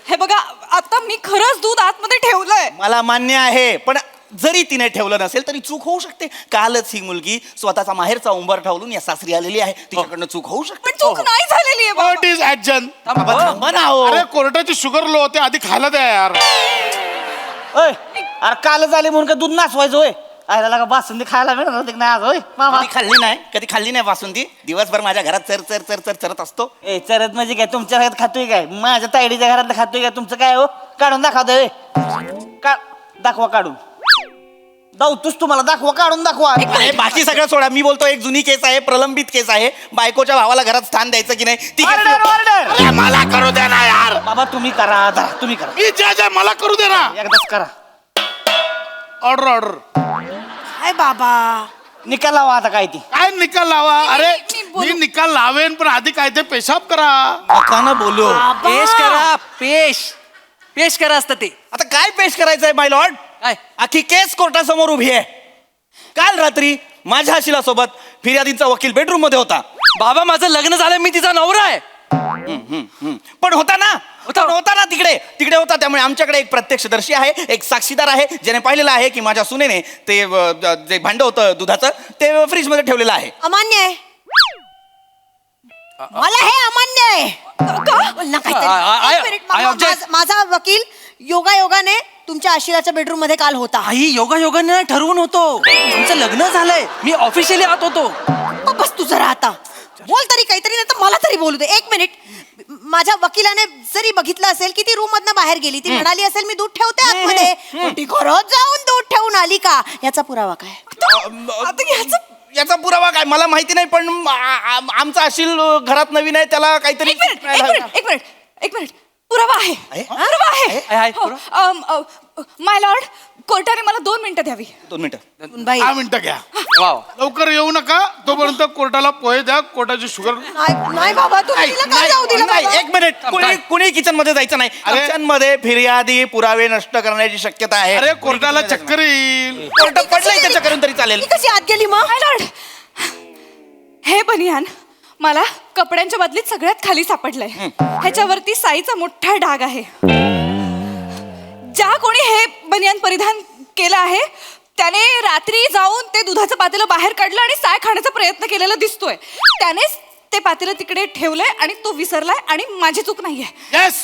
हे बघा, आता मी खरंच दूध आतमध्ये ठेवलंय. मला मान्य आहे, पण जरी तिने ठेवलं नसेल तरी चूक होऊ शकते. कालच ही मुलगी स्वतःचा माहेरचा उंबर ठेवून या सासरी आलेली आहे. तिच्याकडनं चूक होऊ शकते. पण चूक नाही झालेली आहे What is action? बाबा, थांबा ना हो. अरे कोर्टाची शुगर लो होते, आधी खायला द्या यार. ओय, अरे काल झाले म्हणून का दूध नाचवायचं होय? आयला लागा बासुंदी खायला मिळणार होती की नाही आज होय मामा? कधी खाल्ली नाही बासुंदी. दिवसभर माझ्या घरात चर चर चर चर चरत असतो. ए चरत म्हणजे काय तुमच्या घरात खातोय काय? माझ्या तायडीच्या घरात खातोय काय? तुमचं काय हो? काढून दाखवतोय. दाखवा काढून. दावतोस तुम्हाला, दाखवा काढून दाखवा. अरे बाकी सगळं सोडा, मी बोलतो एक जुनी केस आहे, प्रलंबित केस आहे. बायकोच्या भावाला घरात स्थान द्यायचं की नाही ती केस- अरे मला करू दे ना यार. बाबा तुम्ही करा, तुम्ही करा. मी जे मला करू दे ना. एकदाच करा. Order order. काय बाबा, निकाल लावा आता काय ती. काय निकाल लावा? अरे मी निकाल लावेन, पण आधी काय ते पेशाब करा. नका ना बोलू. पेश करा, पेश करा असतं ते. आता काय पेश करायचंय माय लॉर्ड? काय? आखी केस कोर्टासमोर उभी आहे. काल रात्री माझ्या शिलासोबत फिर्यादींचा वकील बेडरूम मध्ये होता. बाबा माझं लग्न झालं, मी तिचा नवरा आहे. पण होता ना, होता ना तिकडे होता. त्यामुळे आमच्याकडे एक प्रत्यक्षदर्शी आहे, एक साक्षीदार आहे, ज्याने पाहिलेलं आहे की माझ्या सुनेने ते जे भांड होतं दुधाचं ते फ्रीज मध्ये ठेवलेलं आहे. अमान्य आहे. मला हे अमान्य आहे. बोल ना काहीतरी. एक मिनिट, माझा वकील योगायोगाने तुमच्या आशिराच्या बेडरूम मध्ये काल होता. आई योगायोगाने ठरवून होतो. आमचं लग्न झालंय, मी ऑफिशियली आत होतो. बस तू जरा आता बोल तरी काहीतरी, नाही तर मला तरी बोलू दे. एक मिनिट, माझ्या वकिलाने जरी बघितलं असेल की ती रूम मधनं बाहेर गेली, ती म्हणाली असेल मी दूध ठेवते आतमध्ये, पण ती खरंच जाऊन दूध ठेवून आली का? याचा पुरावा काय? याचा पुरावा काय मला माहिती नाही, पण आमचा अशील घरात नवीन आहे, त्याला काहीतरी एक मिनिट, पुरावा आहे. पुरावा आहे. माय लॉर्ड, कोर्टाने मला 2 मिनिटं द्यावी. 2 मिनिटं. 10 मिनिटं घ्या. लवकर येऊ नका, तोपर्यंत कोर्टाला पोहे द्या. कोर्टाची शुगर. नाही बाबा, तुम्ही तिला का जाऊ दिलं नाही, बाबा? एक मिनिट, कुणी किचन मध्ये जायचं नाही. किचन मध्ये फिर्यादी पुरावे नष्ट करण्याची शक्यता आहे. अरे कोर्टाला चक्कर येईल. कोर्ट पडलंय त्याच्या करून तरी चालेल. ती कशी आत गेली मग? माय लॉर्ड, हे बनियान मला कपड्यांच्या बदलीत सगळ्यात खाली सापडलंय. ह्याच्यावरती साईचा मोठा डाग आहे. ज्या कोणी हे बनियान परिधान केलं आहे त्याने रात्री जाऊन ते दुधाचं पातेलं बाहेर काढलं आणि साय खाण्याचा प्रयत्न केलेला दिसतोय. त्यानेच ते पातेलं तिकडे ठेवलंय आणि तो विसरलाय, आणि माझी चूक नाहीये. येस,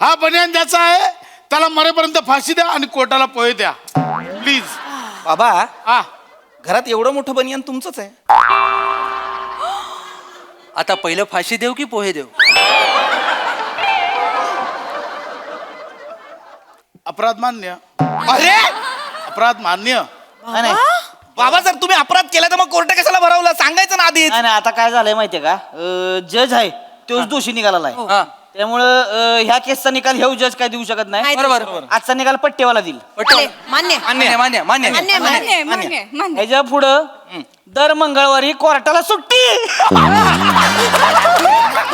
हा बनियान द्यायचा आहे. त्याला मरेपर्यंत फाशी द्या आणि कोर्टाला पोहे द्या प्लीज. बाबा हा, घरात एवढं मोठं बनियान तुमचंच आहे. आता पहिलं फाशी देऊ की पोहे देऊ? अपराध मान्य. अरे अपराध मान्य. नाही बाबा, जर तुम्ही अपराध केला तर मग कोर्ट कशाला भरवलं? सांगायचं ना आधीच. नाही, आता काय झालंय माहितीये का? जज आहे तोच दोषी निघाला आहे. हा. त्यामुळं ह्या केसचा निकाल हे जज काय देऊ शकत नाही. बरोबर. आजचा निकाल पट्टेवाला देईल. चालेल, मान्य. मान्य मान्य मान्य. मान्य, मान्य. मान्य. ह्याच्या पुढं दर मंगळवारी कोर्टाला सुट्टी.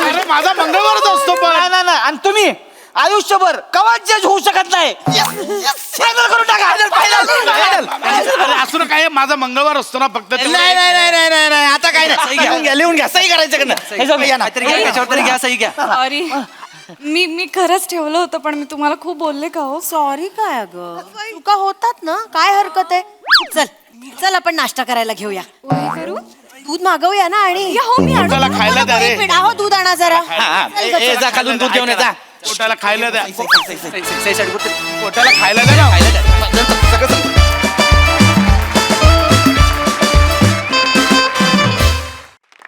अरे माझा मंगळवारच असतो पण. नाही. आणि तुम्ही आयुष्यभर कवाच जज होऊ शकत नाही फायनल करून टाका अरे असं ना काय माझा मंगळवार असतो ना फक्त तेवढं. नाही नाही नाही नाही नाही नाही आता काय नाही लिहून घ्या सही करायचं कडनं काहीतरी घ्या, त्याच्यावर तरी घ्या, सही घ्या. सॉरी मी खरंच ठेवलं होतं पण मी तुम्हाला खूप बोलले का हो सॉरी काय अगं चुका होतात ना काय हरकत आहे चल चल आपण नाश्ता करायला घेऊया करू दूध मागवूया ना आणि हो मी पोटाला खायला द्या रे. एक मिनिट, अहो दूध आणा जरा जा खालून दूध घेऊन येता पोटाला खायला द्या सही साठी कुठे- पोटाला खायला द्या ना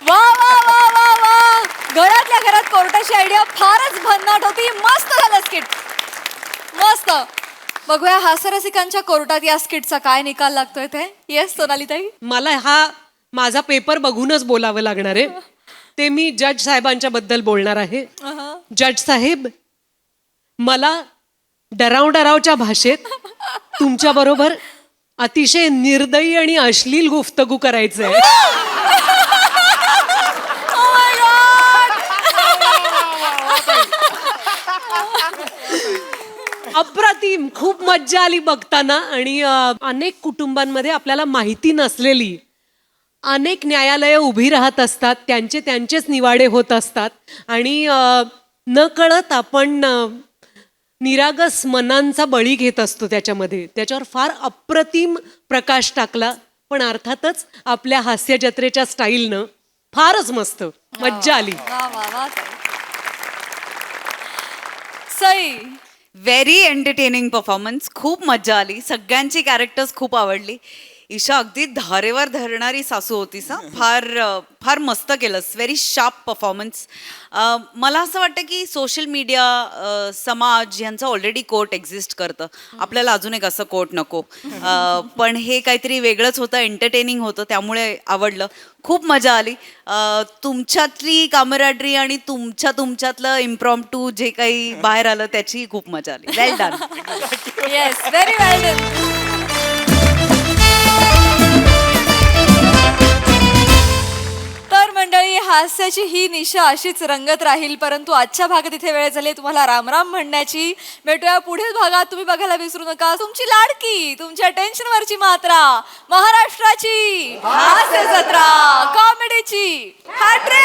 वा वा वा वा वा घरातल्या घरात कोर्टाची आयडिया फारच भन्नाट होती मस्त झालं स्किट मस्त बघूया हास्यरसिकांच्या कोर्टात या स्किटचा काय निकाल लागतोय ते येस सोनालीताई मला हा माझा पेपर बघूनच बोलावं लागणार आहे ते मी जज साहेबांच्या बद्दल बोलणार आहे जज साहेब मला डरावच्या भाषेत तुमच्या बरोबर अतिशय निर्दयी आणि अश्लील गुफ्तगू करायचं आहे अप्रतिम खूप मज्जा आली बघताना आणि अनेक कुटुंबांमध्ये आपल्याला माहिती नसलेली अनेक न्यायालयं उभी राहत असतात त्यांचेच निवाडे होत असतात आणि न कळत आपण निरागस मनांचा बळी घेत असतो त्याच्यामध्ये त्याच्यावर फार अप्रतिम प्रकाश टाकला पण अर्थातच आपल्या हास्य जत्रेच्या स्टाईलनं फारच मस्त मज्जा आली वा वा वा सई व्हेरी एंटरटेनिंग परफॉर्मन्स खूप मजा आली सगळ्यांची कॅरेक्टर्स खूप आवडली ईशा अगदी धारेवर धरणारी सासू होतीस हा फार मस्त केलंस व्हेरी शार्प परफॉर्मन्स मला असं वाटतं की सोशल मीडिया समाज यांचं ऑलरेडी कोर्ट एक्झिस्ट करतं आपल्याला अजून एक असं कोर्ट नको पण हे काहीतरी वेगळंच होतं एंटरटेनिंग होतं त्यामुळे आवडलं खूप मजा आली तुमच्यातली कामराडरी आणि तुमच्यातलं इम्प्रॉम्प्टू जे काही बाहेर आलं त्याची खूप मजा आली वेल डन येस व्हेरी वेल डन तर मंडळी हास्याची ही निशा अशीच रंगत राहील परंतु आजच्या भागात इथे वेळ झाली तुम्हाला रामराम म्हणण्याची भेटूया पुढील भागात तुम्ही बघायला विसरू नका तुमची लाडकी तुमच्या टेन्शनवरची मात्रा महाराष्ट्राची हास्य जत्रा कॉमेडीची हॅट्रिक